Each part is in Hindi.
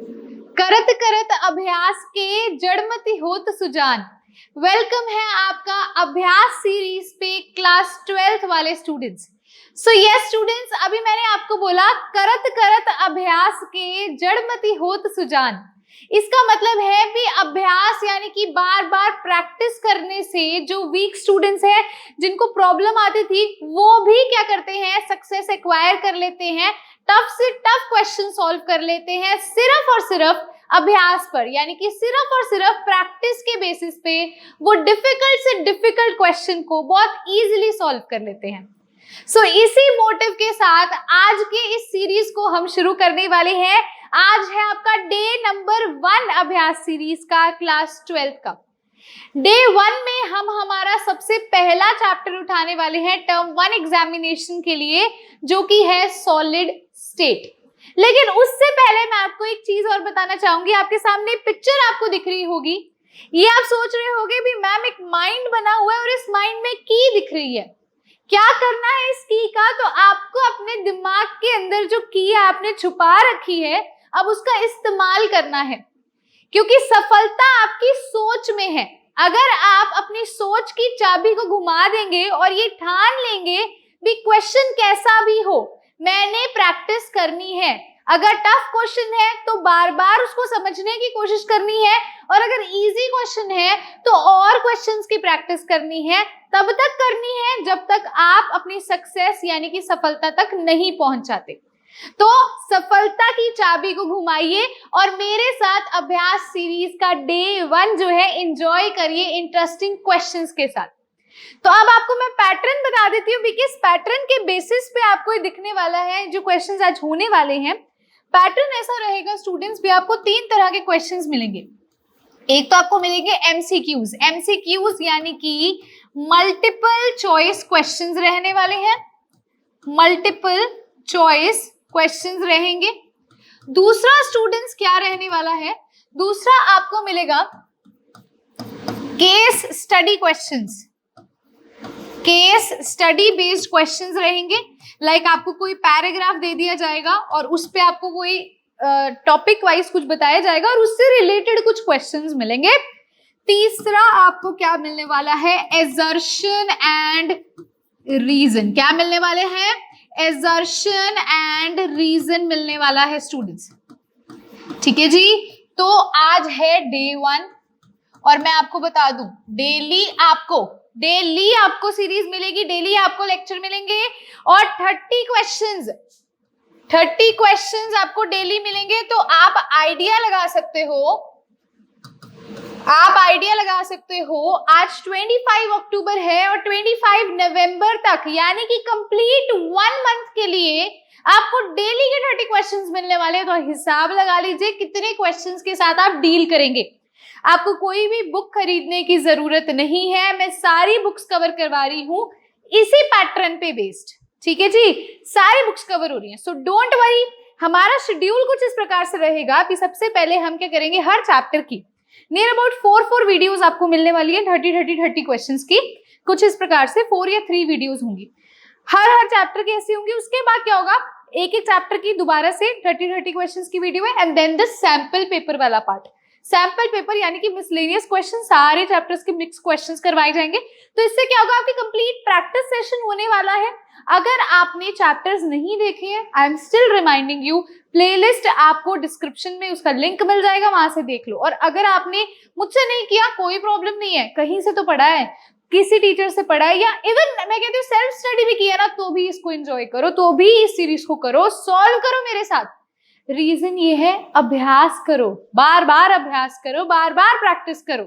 करत करत अभ्यास के जड़मति होत सुजान। वेलकम है आपका अभ्यास सीरीज पे क्लास 12th वाले स्टूडेंट्स। सो यस स्टूडेंट्स, अभी मैंने आपको बोला करत करत अभ्यास के जड़मति होत सुजान। इसका मतलब है कि अभ्यास यानी कि बार बार प्रैक्टिस करने से जो वीक स्टूडेंट्स हैं, जिनको प्रॉब्लम आती थी, वो भी क्या करते हैं, सक्सेस एक्वायर कर लेते हैं, टफ से टफ क्वेश्चन सॉल्व कर लेते हैं सिर्फ और सिर्फ अभ्यास पर, यानी कि सिर्फ और सिर्फ प्रैक्टिस के बेसिस पे वो डिफिकल्ट से डिफिकल्ट क्वेश्चन को बहुत इजीली सॉल्व कर लेते हैं। सो इसी मोटिव के साथ आज के इस सीरीज को हम शुरू करने वाले हैं। आज है आपका डे नंबर 1 अभ्यास सीरीज का, क्लास 12th का। डे 1 में हम हमारा सबसे पहला चैप्टर उठाने वाले हैं टर्म 1 एग्जामिनेशन के लिए, जो कि है सॉलिड स्टेट। लेकिन उससे पहले मैं आपको एक चीज और बताना चाहूंगी। आपके सामने पिक्चर आपको दिख रही होगी। ये आप सोच रहे होगे भी मैम एक माइंड बना हुआ है और इस माइंड में की दिख रही है, क्या करना है इस की का? तो आपको अपने दिमाग के अंदर जो की आपने छुपा रखी है, अब उसका इस्तेमाल करना है, क्योंकि सफलता आपकी सोच में है। अगर आप अपनी सोच की चाबी को घुमा देंगे और ये ठान लेंगे भी क्वेश्चन कैसा भी हो, मैंने प्रैक्टिस करनी है। अगर टफ क्वेश्चन है तो बार बार उसको समझने की कोशिश करनी है, और अगर इजी क्वेश्चन है तो और क्वेश्चंस की प्रैक्टिस करनी है। तब तक करनी है जब तक आप अपनी सक्सेस यानी कि सफलता तक नहीं पहुंच जाते। तो सफलता की चाबी को घुमाइए और मेरे साथ अभ्यास सीरीज का डे 1 जो है एंजॉय करिए इंटरेस्टिंग क्वेश्चंस के साथ। तो अब आपको मैं पैटर्न बता देती हूँ, बिकॉज पैटर्न के बेसिस पे आपको ये दिखने वाला है जो क्वेश्चंस आज होने वाले हैं। पैटर्न ऐसा रहेगा स्टूडेंट्स, भी आपको 3 तरह के क्वेश्चंस मिलेंगे। एक तो आपको मिलेंगे एमसीक्यूज। एमसीक्यूज यानी कि मल्टीपल चॉइस क्वेश्चंस रहने वाले हैं, मल्टीपल चॉइस क्वेश्चंस रहेंगे। दूसरा स्टूडेंट्स क्या रहने वाला है, दूसरा आपको मिलेगा case study questions. Case study based questions रहेंगे। लाइक आपको कोई पैराग्राफ दे दिया जाएगा और उस पे आपको कोई टॉपिक वाइज कुछ बताया जाएगा और उससे रिलेटेड कुछ क्वेश्चंस मिलेंगे। तीसरा आपको क्या मिलने वाला है, एजर्शन एंड रीजन। क्या मिलने वाले हैं, एजर्शन एंड रीजन मिलने वाला है स्टूडेंट्स। ठीक है जी। तो आज है डे 1 और मैं आपको बता दूं डेली आपको सीरीज मिलेगी, डेली आपको लेक्चर मिलेंगे और 30 क्वेश्चंस आपको डेली मिलेंगे। तो आप आइडिया लगा सकते हो, आज 25 अक्टूबर है और 25 नवंबर तक यानी कि कंप्लीट 1 मंथ के लिए आपको डेली के 30 क्वेश्चंस मिलने वाले हैं। तो हिसाब लगा लीजिए कितने क्वेश्चंस के साथ आप डील करेंगे। आपको कोई भी बुक खरीदने की जरूरत नहीं है, मैं सारी बुक्स कवर करवा रही हूं इसी पैटर्न पे बेस्ड। ठीक है जी, सारी बुक्स कवर हो रही हैं। सो डोंट वरी, हमारा शेड्यूल कुछ इस प्रकार से रहेगा कि सबसे पहले हम क्या करेंगे, हर चैप्टर की नियर अबाउट 4 वीडियोस आपको मिलने वाली है 30 क्वेश्चंस की। कुछ इस प्रकार से 4 या 3 वीडियोस होंगी, हर चैप्टर की ऐसी होंगी। उसके बाद क्या होगा, एक चैप्टर की दोबारा से 30 क्वेश्चंस की वीडियो है, and then the sample paper वाला पार्ट। सैंपल पेपर यानी कि मिसलेनियस क्वेश्चन, सारे चैप्टर्स के मिक्स क्वेश्चंस करवाए जाएंगे। तो इससे क्या होगा, आपकी कंप्लीट प्रैक्टिस सेशन होने वाला है। अगर आपने चैप्टर्स नहीं देखे हैं, I am still reminding you, playlist आपको डिस्क्रिप्शन में उसका लिंक मिल जाएगा, वहां से देख लो। और अगर आपने मुझसे नहीं किया, कोई प्रॉब्लम नहीं है, कहीं से तो पढ़ा है, किसी टीचर से पढ़ा है, या इवन मैं कहती हूँ सेल्फ स्टडी भी किया ना, तो भी इसको एंजॉय करो, तो भी इस सीरीज को करो, सॉल्व करो मेरे साथ। रीजन ये है, अभ्यास करो, बार बार अभ्यास करो, बार बार प्रैक्टिस करो,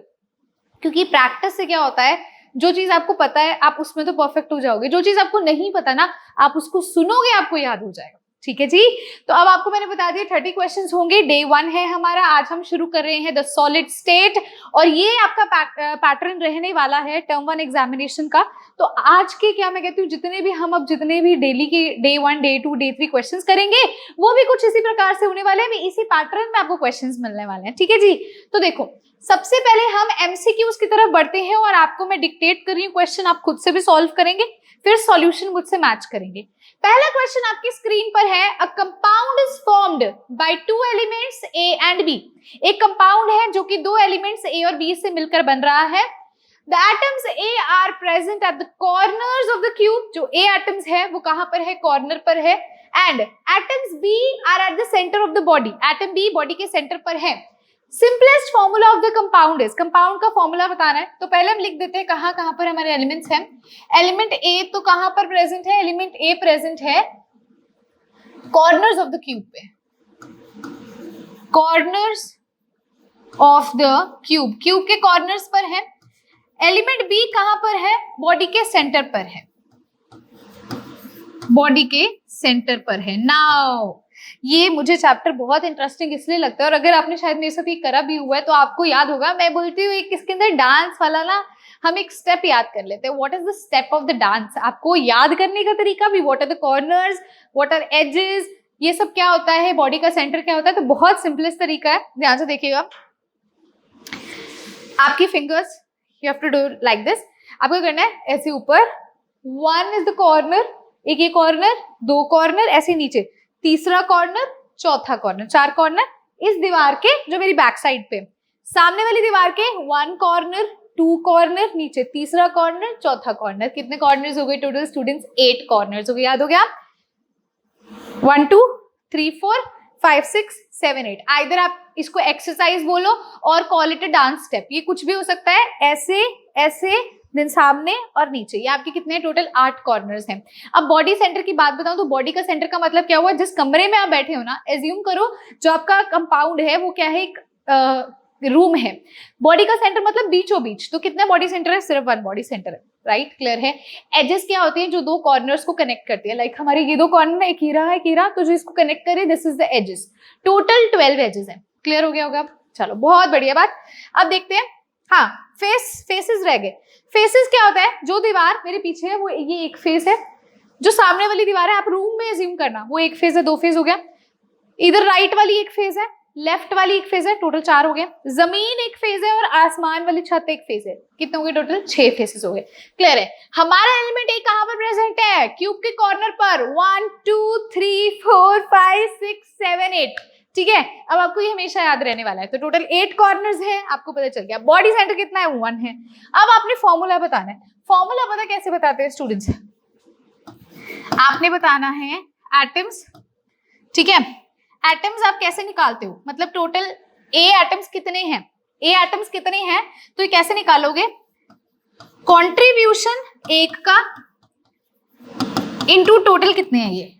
क्योंकि प्रैक्टिस से क्या होता है, जो चीज आपको पता है आप उसमें तो परफेक्ट हो जाओगे, जो चीज आपको नहीं पता ना, आप उसको सुनोगे आपको याद हो जाएगा। ठीक है जी। तो अब आपको मैंने बता दिया 30 क्वेश्चंस होंगे, डे 1 है हमारा। आज हम शुरू कर रहे हैं द सॉलिड स्टेट, और ये आपका पैटर्न रहने वाला है टर्म 1 एग्जामिनेशन का। तो आज के क्या मैं कहती हूँ, जितने भी डेली के डे 1, डे 2, डे 3 क्वेश्चंस करेंगे, वो भी कुछ इसी प्रकार से होने वाले हैं, इसी पैटर्न में आपको क्वेश्चंस मिलने वाले हैं। ठीक है जी। तो देखो, सबसे पहले हम एमसीक्यूज की तरफ बढ़ते हैं और आपको मैं डिक्टेट कर रही हूँ क्वेश्चन, आप खुद से भी सॉल्व करेंगे, फिर सॉल्यूशन मुझसे मैच करेंगे। पहला क्वेश्चन आपकी स्क्रीन पर है, a compound is formed by two elements A and B. एक कंपाउंड है जो कि दो एलिमेंट्स ए और बी से मिलकर बन रहा है। The atoms A R present at the corners of the cube. जो ए एटम्स है वो कहां पर है, कॉर्नर पर है। And atoms B are at the centre of the body. Atom B body के सेंटर पर है। Simplest formula of the compound is, compound का फॉर्मूला बताना है तो पहले हम लिख देते हैं कहां कहां पर हमारे एलिमेंट्स हैं। एलिमेंट ए तो कहां पर प्रेजेंट है, एलिमेंट ए प्रेजेंट है कॉर्नर्स ऑफ द क्यूब पे, corners of the cube, cube के कॉर्नर्स पर है। एलिमेंट बी कहां पर है, बॉडी के सेंटर पर है, बॉडी के सेंटर पर है। नाउ ये मुझे चैप्टर बहुत इंटरेस्टिंग इसलिए लगता है, और अगर आपने शायद मेरे साथ ये करा भी हुआ है तो आपको याद होगा, मैं बोलती हूँ एक इसके अंदर डांस वाला ना, हम एक स्टेप याद कर लेते हैं। What is the step of the dance, आपको याद करने का तरीका भी, what are the corners, what are edges, ये सब क्या होता है, बॉडी का सेंटर क्या होता है, तो बहुत सिंपलेस्ट तरीका है, ध्यान से देखिएगा। आपकी fingers you have to do like this. आपको करना है ऐसे ऊपर, वन इज द कॉर्नर, एक ये कॉर्नर, दो कॉर्नर, ऐसे नीचे तीसरा कॉर्नर, चौथा कॉर्नर, चार कॉर्नर इस दीवार के जो मेरी बैक साइड पे, सामने वाली दीवार के वन कॉर्नर, टू कॉर्नर, नीचे तीसरा कॉर्नर, चौथा कॉर्नर। कितने कॉर्नर्स हो गए टोटल स्टूडेंट्स, 8 कॉर्नर्स हो गए, याद हो गया। 1 2 3 4 5 6 7 8। आइदर आप इसको एक्सरसाइज बोलो और call it a dance step, ये कुछ भी हो सकता है, ऐसे ऐसे देन सामने और नीचे। ये आपके कितने टोटल 8 कॉर्नर्स हैं। अब बॉडी सेंटर की बात बताऊं तो बॉडी का सेंटर का मतलब क्या हुआ, जिस कमरे में आप बैठे हो ना, एज्यूम करो जो आपका कंपाउंड है वो क्या है, एक रूम है। बॉडी का सेंटर मतलब बीचों बीच, तो कितने बॉडी सेंटर है, सिर्फ 1 बॉडी सेंटर है, राइट, क्लियर है। एजेस क्या होते हैं, जो दो कॉर्नर्स को कनेक्ट करती है, लाइक हमारे ये दो कॉर्नर, एक हीरा है, हीरा, तो जो इसको कनेक्ट करे this is the edges. Total 12 edges है, क्लियर हो गया होगा। चलो बहुत बढ़िया बात। अब देखते हैं, हाँ फेसेस रह गए। फेसेस क्या होता है, जो दीवार मेरे पीछे है वो ये एक फेस है, जो सामने वाली दीवार है आप रूम में अज्यूम करना, वो एक फेस है, 2 फेस हो गया। इधर राइट वाली एक फेस है, लेफ्ट वाली एक फेस है, टोटल 4 हो गए। जमीन एक फेस है और आसमान वाली छत एक फेस है, कितने हो गए टोटल, 6 फेसेस हो गए, क्लियर है। हमारा एलिमेंट ए कहां पर प्रेजेंट है, क्यूब के कॉर्नर पर, 1 2 3 4 5 6 7 8, ठीक है। अब आपको ये हमेशा याद रहने वाला है, तो टोटल 8 कॉर्नर्स है, आपको पता चल गया। बॉडी सेंटर कितना है, 1 है। अब आपने फॉर्मूला बताना है। फॉर्मूला पता कैसे बताते हैं स्टूडेंट्स, आपने बताना है एटम्स, ठीक है। एटम्स आप कैसे निकालते हो, मतलब टोटल ए एटम्स कितने हैं, ए एटम्स कितने हैं, तो ये कैसे निकालोगे, कंट्रीब्यूशन एक का इनटू टोटल कितने हैं, ये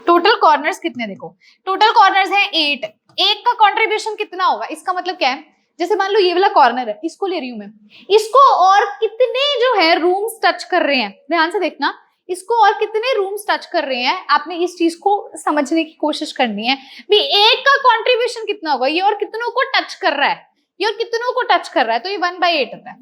टोटल कॉर्नर्स कितने, देखो टोटल कॉर्नर्स है 8, एक का कंट्रीब्यूशन कितना होगा, इसका मतलब क्या है, जैसे मान लो ये वाला कॉर्नर है, इसको ले रही हूं मैं, इसको और कितने जो है रूम्स टच कर रहे हैं, ध्यान से देखना, इसको और कितने रूम्स टच कर रहे हैं, आपने इस चीज को समझने की कोशिश करनी है भी एक का कंट्रीब्यूशन कितना होगा, ये और कितनों को टच कर रहा है, ये और कितनों को टच कर रहा है, तो ये 1/8 होता है।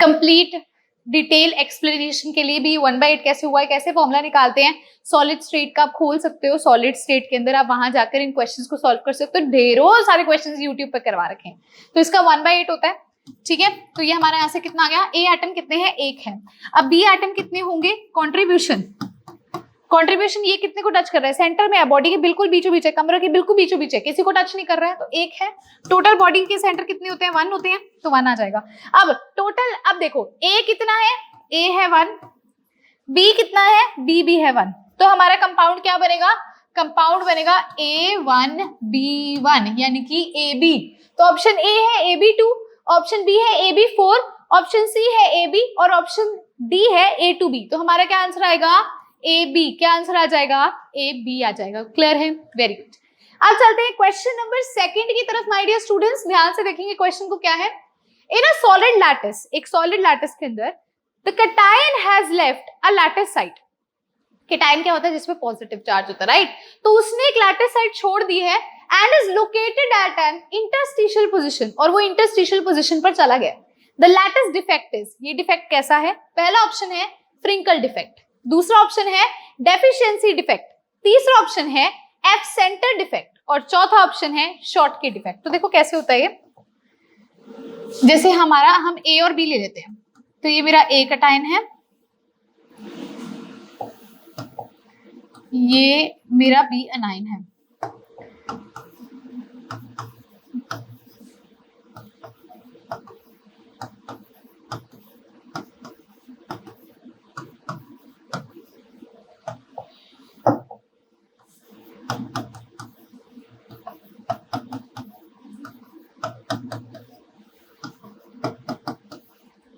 कंप्लीट डिटेल एक्सप्लेनेशन के लिए भी 1/8 कैसे हुआ है, कैसे फॉर्मूला निकालते हैं, सॉलिड स्टेट का आप खोल सकते हो, सॉलिड स्टेट के अंदर आप वहां जाकर इन क्वेश्चंस को सॉल्व कर सकते हो, ढेरों सारे क्वेश्चंस यूट्यूब पर करवा रखे हैं, तो इसका 1/8 होता है, ठीक है। तो ये हमारा यहाँ से कितना आ गया, ए एटम कितने हैं, 1 है। अब बी एटम कितने होंगे, कंट्रीब्यूशन, कंट्रीब्यूशन ये कितने को टच कर रहा है, सेंटर में है, बॉडी के बिल्कुल बीचों बीच है, कमरे के बिल्कुल बीचों बीच है, किसी को टच नहीं कर रहा है, तो 1 है। टोटल बॉडी के सेंटर कितने होते हैं, 1 होते हैं, तो 1 आ जाएगा। अब टोटल, अब देखो ए कितना है, ए है 1, बी कितना है, बी भी है 1, तो हमारा कंपाउंड क्या बनेगा, कंपाउंड बनेगा A1B1 यानी कि AB। तो ऑप्शन ए है AB2, ऑप्शन बी है AB4, ऑप्शन सी है AB और ऑप्शन डी है A2B। तो हमारा क्या आंसर आएगा, AB। क्या आंसर आ जाएगा, AB आ जाएगा, क्लियर है, वेरी गुड। अब चलते हैं क्वेश्चन नंबर 2 की तरफ माय डियर स्टूडेंट्स, ध्यान से देखेंगे क्वेश्चन को क्या है। इन अ सॉलिड लैटिस, एक सॉलिड लैटिस के अंदर the cation has left a lattice site. Cation क्या होता है, जिसमें पॉजिटिव चार्ज होता है, राइट, तो उसने एक लैटिस साइट छोड़ दी है and is located at an interstitial position, और वो इंटरस्टिशियल पोजीशन पर चला गया। द लैटिस डिफेक्ट इज, ये डिफेक्ट कैसा है, पहला ऑप्शन है फ्रिंकल डिफेक्ट, दूसरा ऑप्शन है डेफिशिएंसी डिफेक्ट, तीसरा ऑप्शन है एफ सेंटर डिफेक्ट और चौथा ऑप्शन है शॉर्टकी डिफेक्ट। तो देखो कैसे होता है ये, जैसे हमारा हम ए और बी ले लेते हैं, तो ये मेरा ए कैटायन है, ये मेरा बी एनाइन है।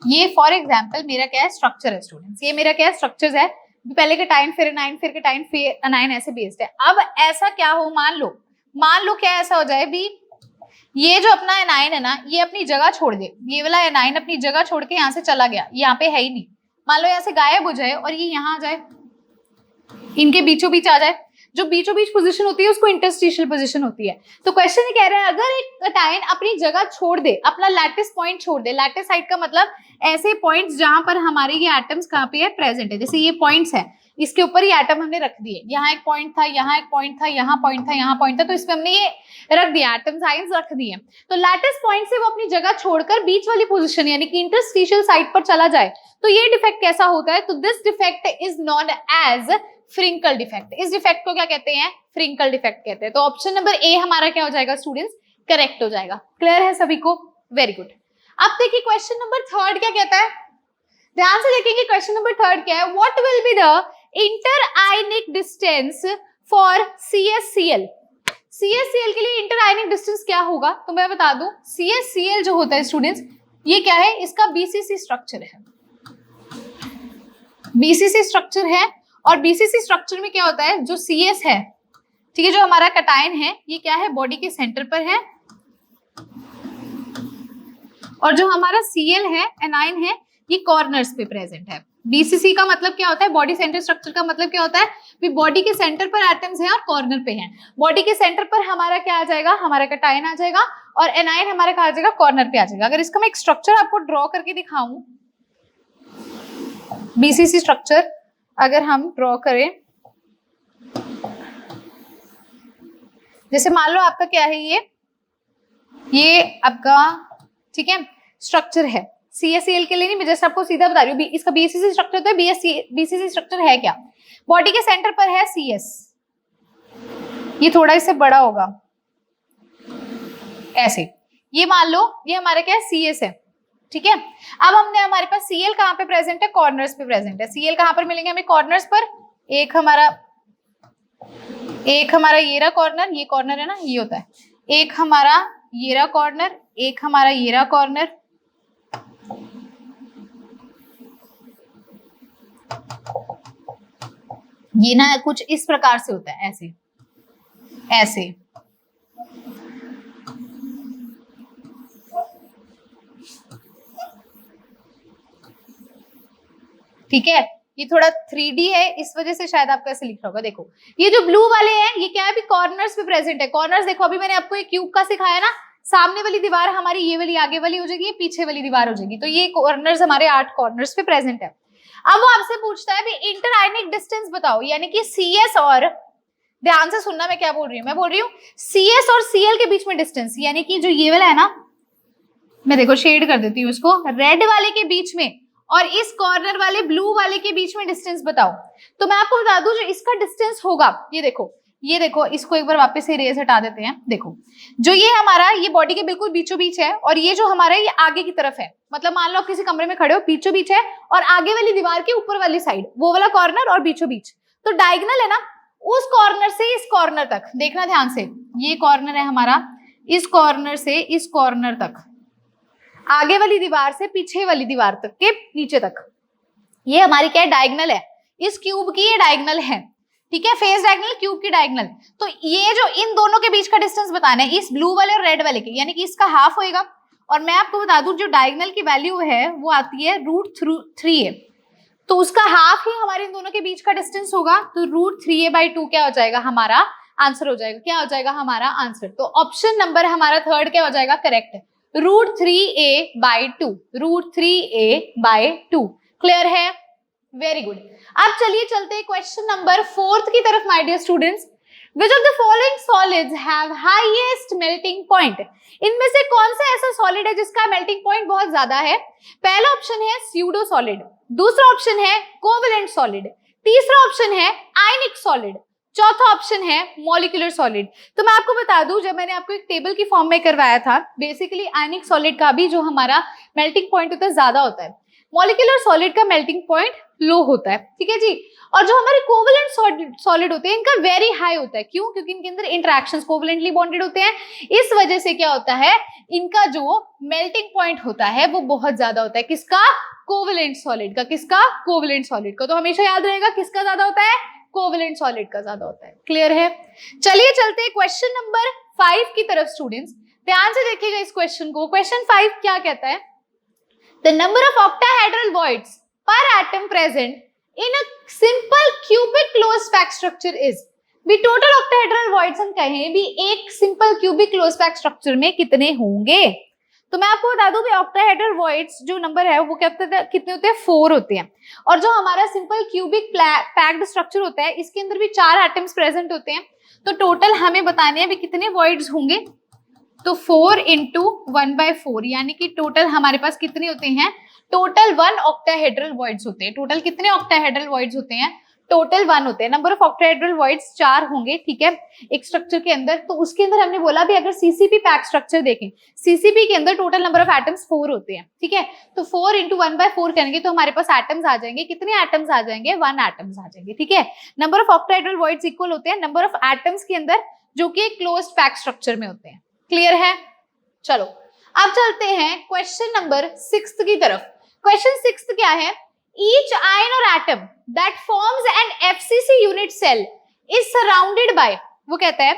ये फॉर एग्जाम्पल मेरा क्या है, स्ट्रक्चर है स्टूडेंट्स। ये मेरा क्या है, स्ट्रक्चर्स है। पहले केटाइन फिर एनाइन फिर केटाइन फिर एनाइन, ऐसे बेस्ड है। अब ऐसा क्या हो, मान लो क्या ऐसा हो जाए भी, ये जो अपना एनाइन है ना, ये अपनी जगह छोड़ दे, ये वाला एनाइन अपनी जगह छोड़ के यहाँ से चला गया, यहाँ पे है ही नहीं। मान लो यहाँ से गायब हो जाए और ये यहाँ आ जाए, इनके बीचों बीच आ जाए। जो बीचों बीच पोजीशन होती है उसको इंटरस्टिशियल पोजीशन होती है। तो क्वेश्चन ये कह रहा है, अगर एक केटाइन अपनी जगह छोड़ दे, अपना लैटिस पॉइंट छोड़ दे, लैटिस साइड का मतलब ऐसे पॉइंट्स जहां पर हमारे ये एटम्स कहाँ पे है, प्रेजेंट है। जैसे ये पॉइंट्स है, इसके ऊपर ये एटम हमने रख दिए, यहाँ एक पॉइंट था, यहाँ एक पॉइंट था, यहाँ पॉइंट था, यहाँ पॉइंट था, तो इसमें हमने ये रख दिया, एटम साइंस रख दिए। तो लैटिस पॉइंट से वो अपनी जगह छोड़कर बीच वाली पोजीशन यानी कि इंटरस्टिशियल साइड पर चला जाए, तो ये डिफेक्ट कैसा होता है? तो this defect is known as Frenkel defect. इस डिफेक्ट को क्या कहते हैं? फ्रिंकल डिफेक्ट कहते हैं। तो ऑप्शन नंबर ए हमारा क्या हो जाएगा स्टूडेंट्स? करेक्ट हो जाएगा। क्लियर है सभी को? Very good. अब देखिए क्वेश्चन नंबर थर्ड क्या कहता है, ध्यान से देखेंगे। क्वेश्चन नंबर थर्ड क्या है? What will be the inter ionic distance for CaCl? CaCl के लिए इंटर आयनिक डिस्टेंस क्या होगा? तो मैं बता दूं, CaCl जो होता है स्टूडेंट्स, ये क्या है? इसका BCC स्ट्रक्चर है, BCC स्ट्रक्चर है। और BCC स्ट्रक्चर में क्या होता है, जो CS है, ठीक है, जो हमारा कटायन है, ये क्या है? बॉडी के सेंटर पर है। और जो हमारा Cl है, एनाइन है, ये कॉर्नर्स पे प्रेजेंट है। BCC का मतलब क्या होता है? बॉडी सेंटर स्ट्रक्चर का मतलब क्या होता है? भी बॉडी के सेंटर पर एटम्स हैं और कॉर्नर पे हैं। बॉडी के सेंटर पर हमारा क्या आ जाएगा? हमारा कटायन आ जाएगा, और एनाइन हमारा कहा जाएगा, कॉर्नर पे आ जाएगा। अगर इसका मैं एक स्ट्रक्चर आपको ड्रॉ करके दिखाऊं, BCC स्ट्रक्चर अगर हम ड्रॉ करें, जैसे मान लो आपका क्या है, ये आपका, ठीक है, स्ट्रक्चर है। CaCl के लिए नहीं, मैं जैसे आपको सीधा बता रही हूँ, इसका BCC स्ट्रक्चर तो है। BCC स्ट्रक्चर है क्या? बॉडी के सेंटर पर है CS, ये थोड़ा इससे बड़ा होगा ऐसे। ये मान लो ये हमारा क्या है? CS है, ठीक है। अब हमने, हमारे पास Cl कहाँ पे प्रेजेंट है? कॉर्नर्स पे प्रेजेंट है। Cl कहाँ पर मिलेंगे हमें? कॉर्नर्स पर। एक हमारा ये रहा कॉर्नर, ये कॉर्नर है ना, ये होता है। एक हमारा ये रहा कॉर्नर, एक हमारा ये रहा कॉर्नर। ये ना कुछ इस प्रकार से होता है, ऐसे ऐसे। ठीक है, ये थोड़ा 3D है, इस वजह से शायद आपको ऐसे लिखा होगा। देखो ये जो ब्लू वाले हैं, ये क्या है? अभी कॉर्नर्स पे प्रेजेंट है। कॉर्नर्स देखो, अभी मैंने आपको एक क्यूब का सिखाया ना, सामने वाली दीवार हमारी ये वाली आगे वाली हो जाएगी, ये पीछे वाली दीवार हो जाएगी। तो ये कॉर्नर्स हमारे 8 कॉर्नर्स पे प्रेजेंट है। अब वो आपसे पूछता है भी इंटर आयनिक डिस्टेंस बताओ, यानी कि CS और, ध्यान से सुनना मैं क्या बोल रही हूँ, मैं बोल रही हूँ CS और Cl के बीच में डिस्टेंस, यानी कि जो ये वाला है ना, मैं देखो शेड कर देती हूँ इसको, रेड वाले के बीच में और इस कॉर्नर वाले ब्लू वाले के बीच में डिस्टेंस बताओ। तो मैं आपको बता दूं, जो इसका डिस्टेंस होगा, ये देखो, इसको एक बार वापस से इरेज हटा देते हैं। देखो जो ये हमारा, ये बॉडी के बिल्कुल बीचों बीच है, और ये जो हमारा ये आगे की तरफ है, मतलब मान लो आप किसी कमरे में खड़े हो, बीचों बीच है, और आगे वाली दीवार के ऊपर वाली साइड वो वाला कॉर्नर और बीचों बीच, तो डायगोनल है ना, उस कॉर्नर से इस कॉर्नर तक, देखना ध्यान से, ये कॉर्नर है हमारा, इस कॉर्नर से इस कॉर्नर तक, आगे वाली दीवार से पीछे वाली दीवार तक के नीचे तक, ये हमारी क्या है? डायगोनल है। इस क्यूब की ये डायगोनल है, ठीक है, फेस डायगोनल, क्यूब की डायगोनल। तो ये जो इन दोनों के बीच का डिस्टेंस बताना है, इस ब्लू वाले और रेड वाले के, यानी कि इसका हाफ होएगा। और मैं आपको बता दूं, जो डायगोनल की वैल्यू है वो आती है √3a, तो उसका हाफ ही हमारे इन दोनों के बीच का डिस्टेंस होगा। तो √3a/2 क्या हो जाएगा? हमारा आंसर हो जाएगा। क्या हो जाएगा हमारा आंसर? तो ऑप्शन नंबर हमारा थर्ड क्या हो जाएगा? करेक्ट है, √3a/2, √3a/2। क्लियर है? Very good. अब चलिए चलते हैं क्वेश्चन नंबर 4 की तरफ my dear students. Which of the following solids have highest melting point? इनमें से कौन सा ऐसा सॉलिड है जिसका मेल्टिंग पॉइंट बहुत ज्यादा है? पहला ऑप्शन है स्यूडो सॉलिड, दूसरा ऑप्शन है कोवेलेंट सॉलिड, तीसरा ऑप्शन है आयनिक सॉलिड, चौथा ऑप्शन है मॉलिक्यूलर सॉलिड। तो मैं आपको बता दूं, जब मैंने आपको एक टेबल की फॉर्म में करवाया था, बेसिकली आयनिक सॉलिड का भी जो हमारा मेल्टिंग पॉइंट होता है ज्यादा होता है, मॉलिक्यूलर सॉलिड का मेल्टिंग पॉइंट लो होता है, ठीक है जी। और जो हमारे कोवेलेंट सॉलिड होते हैं इनका वेरी हाई होता है। क्यों? क्योंकि इनके अंदर इंटरेक्शंस कोवेलेंटली बॉन्डेड होते हैं, इस वजह से क्या होता है, इनका जो मेल्टिंग पॉइंट होता है वो बहुत ज्यादा होता है। किसका? कोवेलेंट सॉलिड का। किसका? कोवेलेंट सॉलिड का। तो हमेशा याद रहेगा किसका ज्यादा होता है, कोवेलेंट सॉलिड का ज्यादा होता है। क्लियर है? चलिए चलते हैं क्वेश्चन नंबर 5 की तरफ। स्टूडेंट्स ध्यान से देखिएगा इस क्वेश्चन को। क्वेश्चन 5 क्या कहता है? The number of octahedral voids per atom present in a simple cubic closed pack structure is. भी टोटल ऑक्टाहेड्रल वॉइड्स हम कहें भी एक simple cubic closed pack structure में कितने होंगे? तो मैं आपको बता दूं कि ऑक्टाहेड्रल वॉइड्स जो नंबर है वो कितने होते हैं? 4 होते हैं। और जो हमारा सिंपल क्यूबिक पैक्ड स्ट्रक्चर होता है इसके अंदर भी 4 एटम्स प्रेजेंट होते हैं। तो टोटल हमें बताने हैं भी कितने वॉइड्स होंगे। तो 4 इंटू 1/4 यानी कि टोटल हमारे पास कितने होते हैं? टोटल 1 ऑक्टाहेड्रल वॉइड्स होते हैं। टोटल कितने ऑक्टाहेड्रल वॉइड्स होते हैं? टोटल 1 होते हैं। नंबर ऑफ ऑक्टाहेड्रल वॉइड्स 4 होंगे, ठीक है, एक स्ट्रक्चर के अंदर। तो उसके अंदर हमने बोला भी अगर सीसीपी पैक स्ट्रक्चर देखें, सीसीपी के अंदर टोटल नंबर ऑफ एटम्स 4 होते हैं, ठीक है। तो 4 इंटू 1/4 करेंगे तो हमारे पास एटम्स आ जाएंगे। कितने एटम्स आ जाएंगे? 1 एटम्स आ जाएंगे, ठीक है। Number of octahedral voids equal होते हैं नंबर ऑफ एटम्स के अंदर जो कि क्लोज्ड पैक स्ट्रक्चर में होते हैं। क्लियर है? चलो अब चलते हैं क्वेश्चन नंबर 6 की तरफ। क्वेश्चन 6 क्या है? Each ion or atom that forms an FCC unit cell is surrounded by, वो कहता है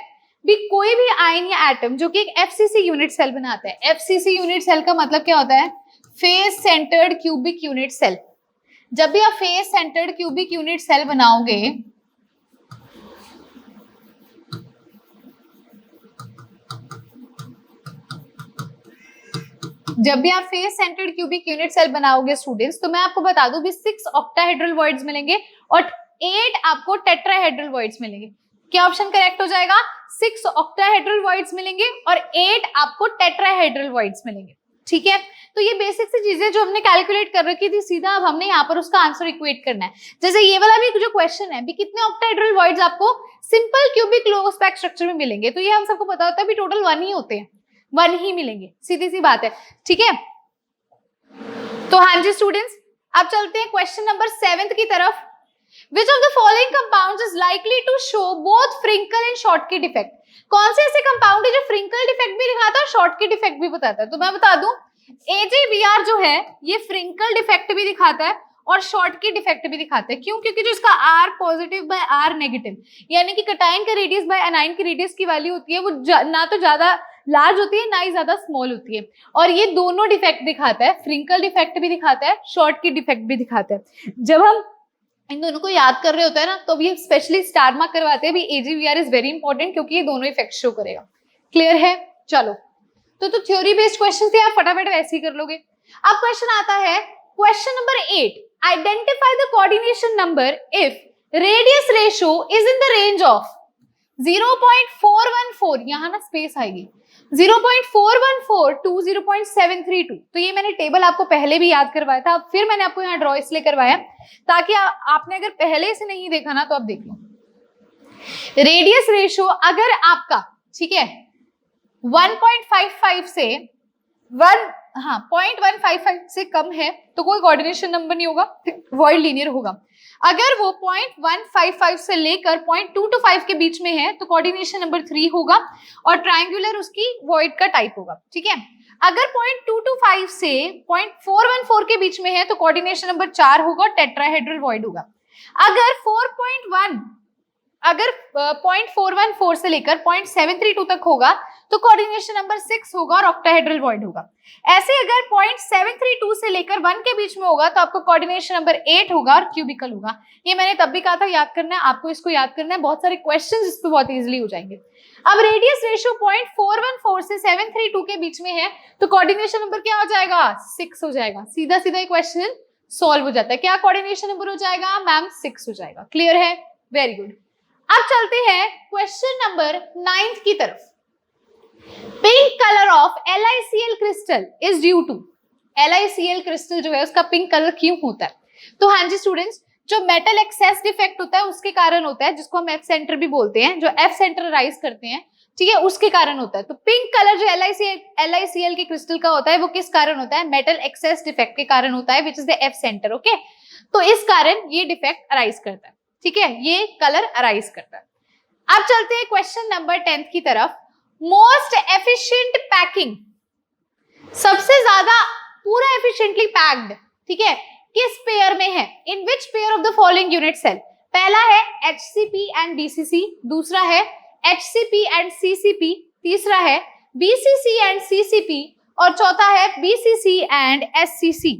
भी कोई भी आयन या एटम जो कि एक FCC यूनिट सेल बनाता है। FCC यूनिट सेल का मतलब क्या होता है? Face centred cubic unit cell. जब भी आप face centred cubic unit cell बनाओगे जब भी आप face centred cubic unit cell बनाओगे स्टूडेंट्स, तो मैं आपको बता दूं भी 6 ऑक्टाहेड्रल वॉइड्स मिलेंगे और 8 आपको टेट्राहेड्रल वॉइड्स मिलेंगे। क्या ऑप्शन करेक्ट हो जाएगा? 6 ऑक्टाहेड्रल वॉइड्स मिलेंगे और 8 आपको टेट्राहेड्रल वॉइड्स मिलेंगे, ठीक है। तो ये बेसिक सी चीजें जो हमने कैलकुलेट कर रखी थी, सीधा अब हमने यहाँ पर उसका आंसर इक्वेट करना है। जैसे ये वाला भी जो क्वेश्चन है भी कितने ऑक्टाहेड्रल वॉइड्स आपको simple cubic closed pack structure में मिलेंगे, तो ये हम सबको पता होता है भी टोटल 1 ही होते हैं, 1 ही मिलेंगे, सीधी सी बात है, ठीक है। तो हाँ जी स्टूडेंट्स, अब चलते हैं क्वेश्चन नंबर 7 की तरफ। Which of the following compounds is likely to show both Frenkel and Schottky defect? कौन से ऐसे कंपाउंड है जो फ्रिंकल डिफेक्ट भी दिखाता है और शॉर्टकी डिफेक्ट भी बताता है? तो मैं बता दूं AgBr जो है ये फ्रिंकल डिफेक्ट भी दिखाता है और शॉर्टकी डिफेक्ट भी दिखाता है। क्यों? क्योंकि जो इसका R positive by R negative यानी कि कटायन का रेडियस बाय एनायन की रेडियस की वैल्यू होती है वो ना तो ज्यादा लार्ज होती है ना ही ज्यादा स्मॉल होती है, और ये दोनों डिफेक्ट दिखाता है, फ्रिंकल डिफेक्ट भी दिखाता है, शॉर्टकी डिफेक्ट भी दिखाता है। जब हम इन दोनों को याद कर रहे होते हैं ना तो ये स्पेशली स्टार मार्क करवाते हैं भी AgBr इज वेरी इंपॉर्टेंट क्योंकि ये दोनों इफेक्ट शो करेगा। क्लियर है? चलो तो थ्योरी बेस्ड क्वेश्चन थे, आप फटाफट वैसे ही कर लोगे। अब क्वेश्चन आता है question number 8, identify the coordination number if radius ratio is in the range of 0.414, यहाँ ना स्पेस आएगी, 0.414 to 0.732। तो ये मैंने टेबल आपको पहले भी याद करवाया था, अब फिर मैंने आपको यहाँ ड्रॉ इसलिए करवाया ताकि आपने अगर पहले से नहीं देखा ना तो आप देख लो। रेडियस रेशियो अगर आपका, ठीक है, 1.55 से 0.155 से कम है तो कोई कोऑर्डिनेशन नंबर नहीं होगा, वॉइड लीनियर होगा। अगर वो 0.155 से लेकर 0.225 के बीच में है तो कोऑर्डिनेशन नंबर 3 होगा और ट्रायंगुलर उसकी वॉइड का टाइप होगा, ठीक है। अगर 0.225 से 0.414 के बीच में है तो कोऑर्डिनेशन नंबर 4 होगा और टेट्राहेड्रल वॉइड होगा। अगर 0.414 से लेकर 0.732 तक होगा तो कोऑर्डिनेशन नंबर 6 होगा और ऑक्टाहेड्रल वॉइड होगा। ऐसे अगर 0.732 से लेकर 1 के बीच में होगा तो आपको कोऑर्डिनेशन नंबर 8 होगा और क्यूबिकल होगा। ये मैंने तब भी कहा था याद करना है, आपको इसको याद करना है, बहुत सारे क्वेश्चंस इस पे बहुत इजीली हो जाएंगे। अब रेडियस रेशियो 0.414 से 732 के बीच में है तो कोऑर्डिनेशन नंबर क्या हो जाएगा? 6 हो जाएगा। सीधा सीधा क्वेश्चन सॉल्व हो जाता है। क्या कोऑर्डिनेशन नंबर हो जाएगा मैम? 6 हो जाएगा। क्लियर है? Very good. अब चलते हैं क्वेश्चन नंबर 9 की तरफ। Pink colour of LiCl crystal is due to, LiCl crystal जो है उसका पिंक कलर क्यों होता है? तो हाँ जी स्टूडेंट्स, जो मेटल एक्सेस डिफेक्ट होता है उसके कारण होता है, जिसको हम एफ सेंटर भी बोलते हैं, जो एफ सेंटर राइज करते हैं, ठीक है, उसके कारण होता है। तो पिंक कलर जो LiCl के क्रिस्टल का होता है वो किस कारण होता है? मेटल एक्सेस डिफेक्ट के कारण होता है, which is the F centre. Okay, तो इस कारण ये डिफेक्ट अराइज करता है, ठीक है, ये कलर अराइज करता है। अब चलते हैं क्वेश्चन नंबर 10 की तरफ। मोस्ट एफिशिएंट पैकिंग, सबसे ज्यादा पूरा एफिशिएंटली पैक्ड, ठीक है, किस पेयर में है? In which pair of the following unit cell? पहला है HCP एंड BCC, दूसरा है HCP एंड CCP, तीसरा है BCC एंड CCP और चौथा है BCC एंड SCC।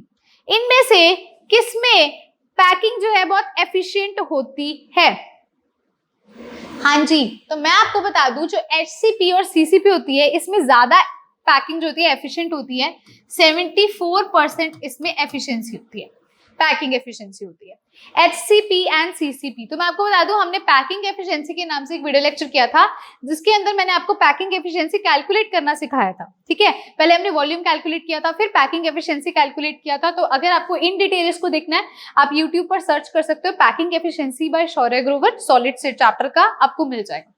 इनमें से किसमें पैकिंग जो है बहुत एफिशिएंट होती है? हाँ जी, तो मैं आपको बता दूं जो HCP और CCP होती है इसमें ज्यादा पैकिंग जो होती है एफिशिएंट होती है। 74% इसमें एफिशिएंसी होती है, पैकिंग एफिशिएंसी होती है HCP एंड CCP। तो मैं आपको बता दूं हमने पैकिंग एफिशिएंसी के नाम से एक वीडियो लेक्चर किया था जिसके अंदर मैंने आपको पैकिंग एफिशिएंसी कैलकुलेट करना सिखाया था, ठीक है। पहले हमने वॉल्यूम कैलकुलेट किया था, फिर पैकिंग एफिशिएंसी कैलकुलेट किया था। तो अगर आपको इन डिटेल इसको देखना है आप यूट्यूब पर सर्च कर सकते हो, पैकिंग एफिशिएंसी बाय शौर्य ग्रोवर, सॉलिड स्टेट चैप्टर का आपको मिल जाएगा।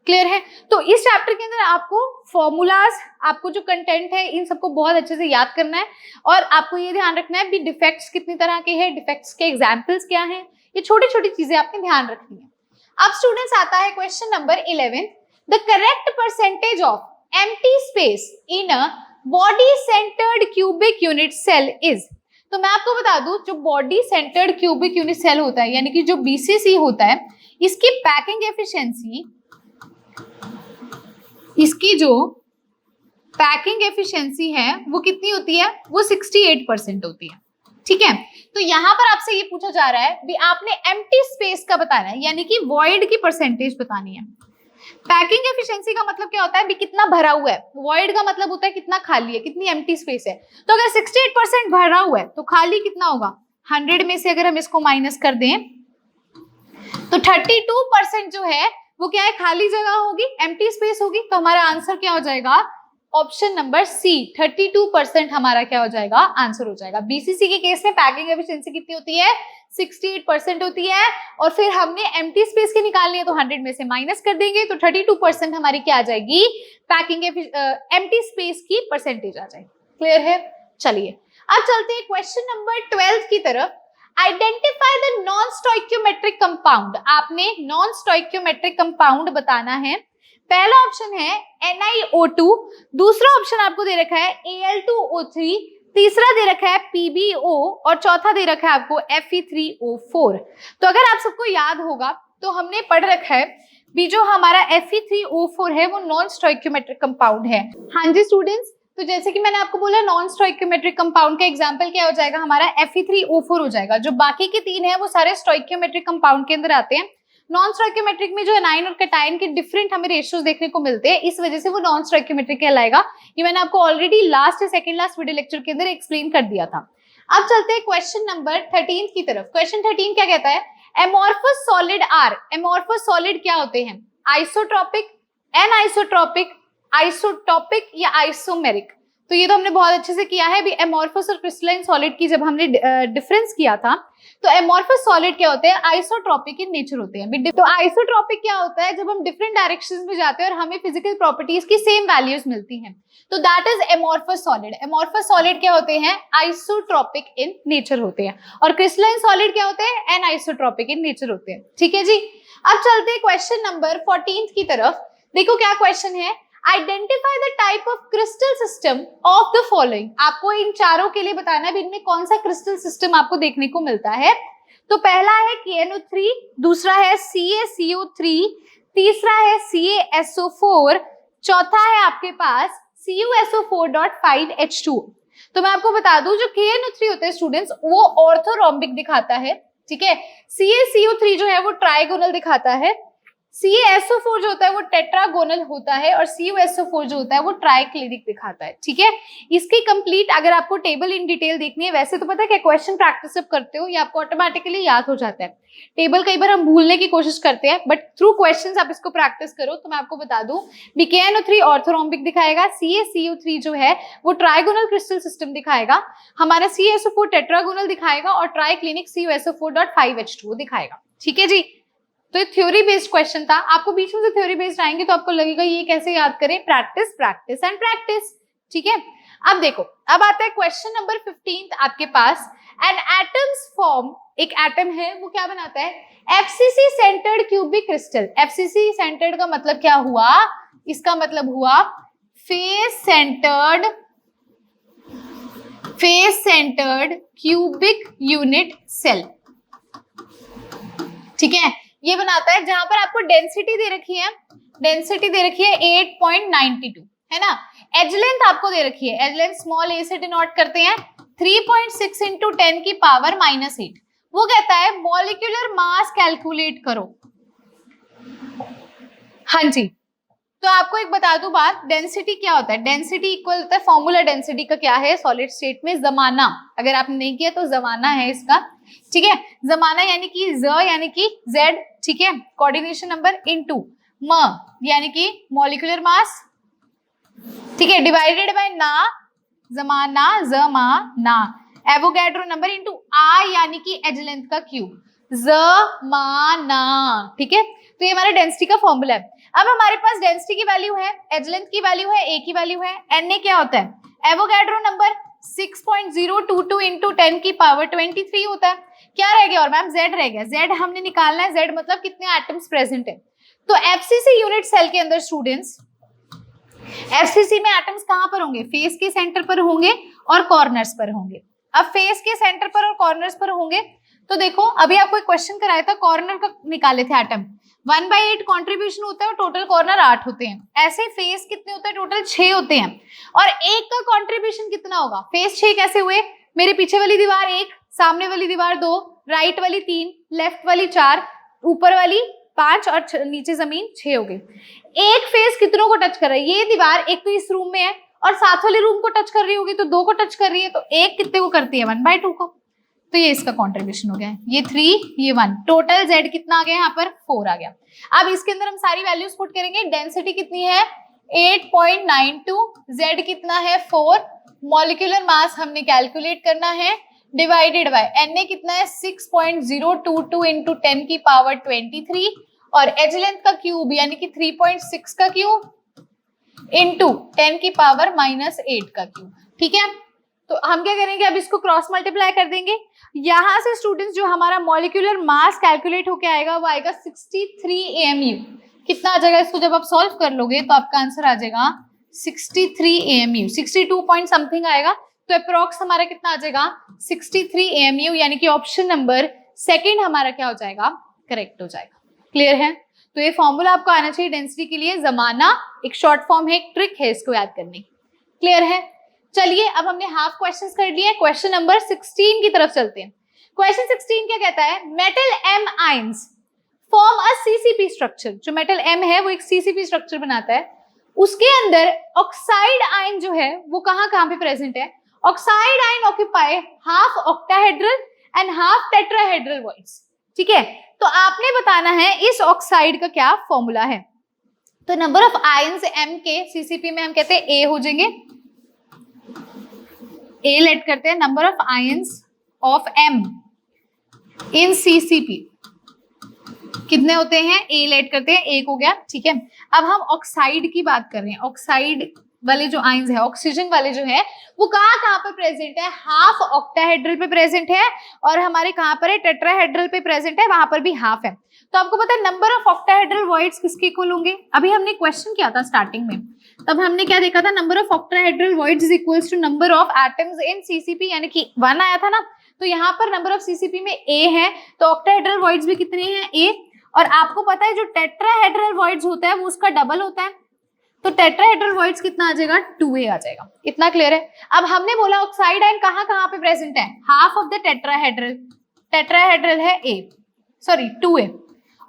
क्लियर है? तो इस चैप्टर के अंदर आपको फॉर्मूलाज, आपको जो कंटेंट है इन सबको बहुत अच्छे से याद करना है और आपको ये ध्यान रखना है भी डिफेक्ट्स कितनी तरह के हैं, डिफेक्ट्स के एग्जांपल्स क्या हैं, ये छोटी छोटी चीजें आपने ध्यान रखनी है। अब स्टूडेंट्स आता है question number 11, the correct percentage of empty space in a body centred cubic unit cell is. तो मैं आपको बता दूं जो body centred cubic unit cell होता है यानी कि जो BCC होता है, इसकी पैकिंग एफिशिएंसी, इसकी जो पैकिंग एफिशिएंसी है वो कितनी होती है? वो 68% होती है, ठीक है। तो यहां पर आपसे ये पूछा जा रहा है भी आपने एम्प्टी स्पेस का बताना है यानी कि वॉइड की परसेंटेज बतानी है। पैकिंग एफिशिएंसी का मतलब क्या होता है भी कितना भरा हुआ है, वॉइड का मतलब होता है कितना खाली है, कितनी एम्प्टी स्पेस है। तो अगर 68% भरा हुआ है तो खाली कितना होगा? 100 में से अगर हम इसको माइनस कर दें तो 32% जो है वो क्या है? खाली जगह होगी, एम्प्टी स्पेस होगी। तो हमारा आंसर क्या हो जाएगा? ऑप्शन नंबर सी, 32% हमारा क्या हो जाएगा? आंसर हो जाएगा। BCC के केस में पैकिंग एफिशिएंसी कितनी होती है? 68% होती है और फिर हमने एम्प्टी स्पेस के निकालनी है तो 100 में से माइनस कर देंगे तो 32% हमारी क्या आ जाएगी? पैकिंग एम्प्टी स्पेस की परसेंटेज आ जाएगी। क्लियर है? चलिए अब चलते हैं क्वेश्चन नंबर 12 की तरफ। Identify the non stoichiometric compound. आपने नॉन स्टोइकियोमेट्रिक कंपाउंड बताना है। पहला ऑप्शन है NiO2, दूसरा ऑप्शन आपको दे रखा है Al2O3, तीसरा दे रखा है PbO और चौथा दे रखा है आपको Fe3O4। तो अगर आप सबको याद होगा तो हमने पढ़ रखा है भी जो हमारा Fe3O4 है वो नॉन स्टोइकियोमेट्रिक कंपाउंड है। हाँ जी स्टूडेंट्स, तो जैसे कि मैंने आपको बोला नॉन स्टोइकियोमेट्रिक कंपाउंड का एग्जांपल क्या हो जाएगा? हमारा Fe3O4 हो जाएगा। जो बाकी के तीन है वो सारे स्टोइकियोमेट्रिक कंपाउंड के अंदर आते हैं। नॉन स्टोइकियोमेट्रिक में जो एनाइन और कैटाइन के डिफरेंट हमें रेशियोज देखने को मिलते हैं, इस वजह से वो नॉन स्टोइकियोमेट्रिक कहलाएगा। ये मैंने आपको already last second last video lecture के अंदर एक्सप्लेन कर दिया था। अब चलते हैं क्वेश्चन नंबर 13 की तरफ। क्वेश्चन 13 क्या कहता है? Amorphous solid are, amorphous solid क्या होते हैं? आइसोट्रोपिक, एनआइसोट्रोपिक, आइसोटॉपिक या आइसोमेरिक। तो ये तो हमने बहुत अच्छे से किया है भी। एमोर्फस और क्रिस्टलाइन सॉलिड की जब हमने डिफरेंस किया था तो एमोर्फस सॉलिड क्या होते हैं? आइसोट्रोपिक इन नेचर होते हैं। तो आइसोट्रोपिक क्या होता है? जब हम डिफरेंट डायरेक्शंस में जाते हैं और हमें फिजिकल प्रॉपर्टीज की सेम वैल्यूज मिलती हैं, तो that is amorphous solid. Amorphous solid क्या होते हैं? आइसोट्रोपिक इन नेचर होते हैं। और क्रिस्टलाइन सॉलिड क्या होते हैं? एनआइसोट्रोपिक इन नेचर होते हैं। ठीक है जी। अब चलते हैं क्वेश्चन नंबर 14 की तरफ। देखो क्या क्वेश्चन है? Identify the type of crystal system of the following. आपको इन चारों के लिए बताना है इनमें कौन सा क्रिस्टल सिस्टम आपको देखने को मिलता है। तो पहला है KNO3, दूसरा है CaCO3, तीसरा है CaSO4, चौथा है आपके पास CuSO4.5H2। तो मैं आपको बता दूं जो KNO3 होते हैं स्टूडेंट्स वो ऑर्थोरोम्बिक दिखाता है, ठीक है। CaCO3 जो है वो ट्राइगोनल दिखाता है, CaSO4 जो होता है वो टेट्रागोनल होता है और CuSO4 जो होता है वो ट्राइक्लिनिक दिखाता है, ठीक है। इसकी कंप्लीट अगर आपको टेबल इन डिटेल देखनी है, वैसे तो पता है क्या क्वेश्चन प्रैक्टिस जब करते हो ये आपको ऑटोमेटिकली याद हो जाता है। टेबल कई बार हम भूलने की कोशिश करते हैं, बट थ्रू क्वेश्चंस आप इसको प्रैक्टिस करो। तो मैं आपको बता दूं, BKNO3 ऑर्थोरोम्बिक दिखाएगा, CaCO3 जो है वो ट्राइगोनल क्रिस्टल सिस्टम दिखाएगा, हमारा CaSO4 टेट्रागोनल दिखाएगा और ट्राइक्लिनिक CuSO4.5H2O दिखाएगा, ठीक है जी। तो ये थ्योरी बेस्ड क्वेश्चन था, आपको बीच में से थ्योरी बेस्ड आएंगे तो आपको लगेगा ये कैसे याद करें, प्रैक्टिस प्रैक्टिस एंड प्रैक्टिस, ठीक है। अब देखो, अब आता है क्वेश्चन नंबर 15 आपके पास। एन एटम्स फॉर्म, एक एटम है वो क्या बनाता है, FCC centred cubic crystal. FCC centred का मतलब क्या हुआ, इसका मतलब हुआ face centred cubic unit cell, ठीक है। ये बनाता है जहां पर आपको डेंसिटी दे रखी है, 8.92 है ना। एज लेंथ आपको दे रखी है, एज लेंथ स्मॉल a से डिनोट करते हैं 3.6 इंटू 10 की पावर -8। वो कहता है मॉलिक्यूलर मास कैलकुलेट करो। हाँ जी, तो आपको एक बता दूं बात, डेंसिटी क्या होता है, डेंसिटी इक्वल होता है, फॉर्मूला डेंसिटी का क्या है सॉलिड स्टेट में, जमाना। अगर आपने नहीं किया तो जमाना है इसका, ठीक है। जमाना यानी कि ज यानी कि z, ठीक है, कोऑर्डिनेशन नंबर इनटू म यानी कि मॉलिक्यूलर मास, ठीक है, डिवाइडेड बाय ना, जमाना जमाना, एवोगैड्रो नंबर इनटू आ यानी कि एज लेंथ का क्यूब, जमाना, ठीक है। तो ये हमारा डेंसिटी का फॉर्मूला है। अब हमारे पास डेंसिटी की वैल्यू है, एज लेंथ की वैल्यू है, ए की वैल्यू है, Na क्या होता है, एवोगैड्रो नंबर 6.022 इंटू 10 की पावर 23 होता है। क्या रह गया और मैम, Z रह गया। Z हमने निकालना है, Z मतलब कितने एटम्स प्रेजेंट है। तो FCC यूनिट सेल के अंदर स्टूडेंट्स, FCC में एटम्स कहां पर होंगे, फेस के सेंटर पर होंगे और कॉर्नर्स पर होंगे। अब फेस के सेंटर पर और कॉर्नर्स पर होंगे तो देखो, अभी आपको एक क्वेश्चन कराया था, कॉर्नर का निकाले थे एटम, 1/8 कॉन्ट्रीब्यूशन होता है और टोटल कॉर्नर 8 होते हैं। ऐसे फेस कितने होते हैं, टोटल 6 होते हैं और एक का कॉन्ट्रीब्यूशन कितना होगा, फेस 6 कैसे हुए, मेरे पीछे वाली दीवार 1, सामने वाली दीवार 2, राइट वाली 3, लेफ्ट वाली 4, ऊपर वाली 5 और नीचे जमीन 6 हो गई। एक फेस कितनों को टच कर रहा है, ये दीवार एक तो इस रूम में है और साथ वाले रूम को टच कर रही होगी तो 2 को टच कर रही है, तो एक कितने को करती है, 1/2 को। तो ये इसका कंट्रीब्यूशन हो गया, ये 3 ये 1, टोटल Z कितना आ गया यहाँ पर 4 आ गया। अब इसके अंदर हम सारी वैल्यूज पुट करेंगे, डेंसिटी कितनी है 8.92, Z कितना है 4, मॉलिक्यूलर मास हमने कैलकुलेट करना है, डिवाइडेड बाय Na कितना है 6.022 इंटू 10 की पावर 23 और एज लेंथ का क्यूब यानी कि 3.6 का क्यूब इंटू 10 की पावर -8 का क्यूब, ठीक है। तो हम क्या करेंगे, अब इसको क्रॉस मल्टीप्लाई कर देंगे, यहां से स्टूडेंट्स जो हमारा मॉलिक्यूलर मास कैलकुलेट होके आएगा वो आएगा 63 AMU। कितना आ जाएगा, इसको जब आप सॉल्व कर लोगे तो आपका आंसर आ जाएगा 63 AMU, 62 पॉइंट समथिंग आएगा। तो अप्रोक्स हमारा कितना आ जाएगा 63 AMU, यानी कि ऑप्शन नंबर सेकंड हमारा क्या हो जाएगा, करेक्ट हो जाएगा। क्लियर है। तो ये फॉर्मूला आपको आना चाहिए डेंसिटी के लिए, जमाना एक शॉर्ट फॉर्म है, एक ट्रिक है इसको याद करने की। क्लियर है। चलिए अब हमने हाफ क्वेश्चंस कर लिए, क्वेश्चन नंबर 16 की तरफ चलते हैं। क्वेश्चन 16 क्या कहता है, metal M ions form a CCP structure. जो मेटल M है वो एक CCP स्ट्रक्चर बनाता है, उसके अंदर ऑक्साइड आयन जो है वो कहां कहां पे प्रेजेंट है, oxide ion occupy half octahedral and half tetrahedral voids, ठीक है। तो आपने बताना है इस ऑक्साइड का क्या फॉर्मूला है। तो नंबर ऑफ आयंस M के CCP में हम कहते हैं A हो जाएंगे, A लेट करते हैं, number of ions of M in CCP कितने होते हैं, A लेट करते हैं, 1 हो गया, ठीक है। अब हम ऑक्साइड की बात कर रहे हैं, ऑक्साइड वाले जो आयंस है, ऑक्सीजन वाले जो है वो कहाँ कहाँ पे प्रेजेंट है, हाफ ऑक्टाहेड्रल पे प्रेजेंट है और हमारे कहाँ पर है, टेट्राहेड्रल पे प्रेजेंट है, वहां पर भी हाफ है। तो आपको पता है नंबर ऑफ ऑक्टाहेड्रल वॉइड्स किसके इक्वल होंगे, अभी हमने क्वेश्चन किया था स्टार्टिंग में, तब हमने क्या देखा था, number of octahedral voids is equals to number of atoms in CCP, यानी कि 1 आया था ना। तो यहाँ पर नंबर ऑफ CCP में A है, तो ऑक्टाहेड्रल वॉइड्स भी कितने हैं, A। और आपको पता है जो टेट्राहेड्रल वॉइड्स होता है वो उसका डबल होता है, तो टेट्राहेड्रल वॉइड्स कितना आ जाएगा, 2A आ जाएगा। इतना क्लियर है। अब हमने बोला ऑक्साइड आयन कहाँ कहाँ पे प्रेजेंट है, half of the tetrahedral, tetrahedral है A, सॉरी 2A,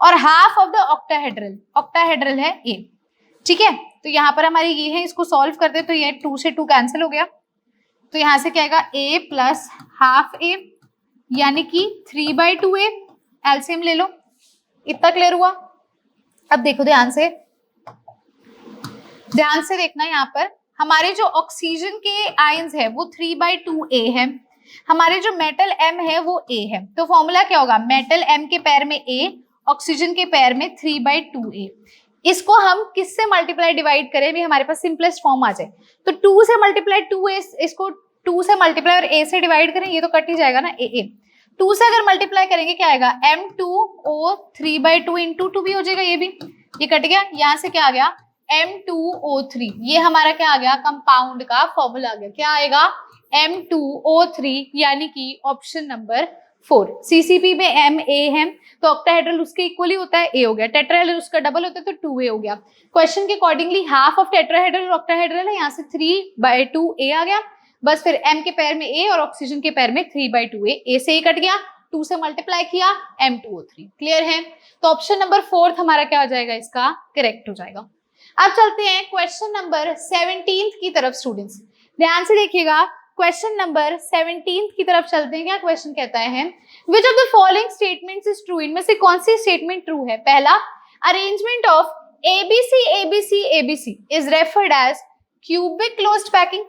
और half of the octahedral, octahedral है A, ठीक है। तो यहाँ पर हमारी ये है, इसको सॉल्व करते तो ये 2 से 2 कैंसिल हो गया, तो यहाँ से क्या आएगा A प्लस हाफ A यानी कि 3/2A, एलसीएम ले लो। इतना क्लियर हुआ। अब देखो ध्यान से देखना, यहाँ पर हमारे जो ऑक्सीजन के आयंस है वो 3/2A है, हमारे जो मेटल M है वो A है। तो फॉर्मूला क्या होगा, मेटल M के पैर में A, ऑक्सीजन के पैर में 3/2A। इसको हम किससे मल्टीप्लाई डिवाइड करें भी हमारे पास सिंपलेस्ट फॉर्म आ जाए, तो 2 से मल्टीप्लाई 2A, इसको 2 से मल्टीप्लाई और A से डिवाइड करें, ये तो कट ही जाएगा ना, AA। 2 से अगर मल्टीप्लाई करेंगे क्या आएगा, M2O 3/2 इंटू 2 भी हो जाएगा, ये भी, ये कट गया। यहाँ से क्या आ गया, M2O3, ये हमारा क्या आ गया, कंपाउंड का फॉर्मूला आ गया। क्या आएगा, M2O3, यानी कि ऑप्शन नंबर 4। CCP में Ma है तो ऑक्टाहेड्रल उसके इक्वली होता है, A हो गया। टेट्राहेड्रल उसका डबल होता है तो 2A हो गया। क्वेश्चन के अकॉर्डिंगली हाफ ऑफ टेट्राहेड्रल और ऑक्टाहेड्रल है, यहाँ से 3/2A आ गया। बस फिर M के पैर में A और ऑक्सीजन के पैर में 3/2A, A से A कट गया, 2 से मल्टीप्लाई किया, M2O3। क्लियर है। तो ऑप्शन नंबर 4 हमारा क्या हो जाएगा, इसका करेक्ट हो जाएगा। अब चलते हैं क्वेश्चन नंबर 17 की तरफ। स्टूडेंट्स ध्यान से देखिएगा, क्वेश्चन नंबर 17 की तरफ चलते हैं। क्या क्वेश्चन कहता है, which of the following statements is true, इनमें से कौन सी स्टेटमेंट ट्रू है। पहला, arrangement of ABC ABC ABC is referred as cubic closed packing.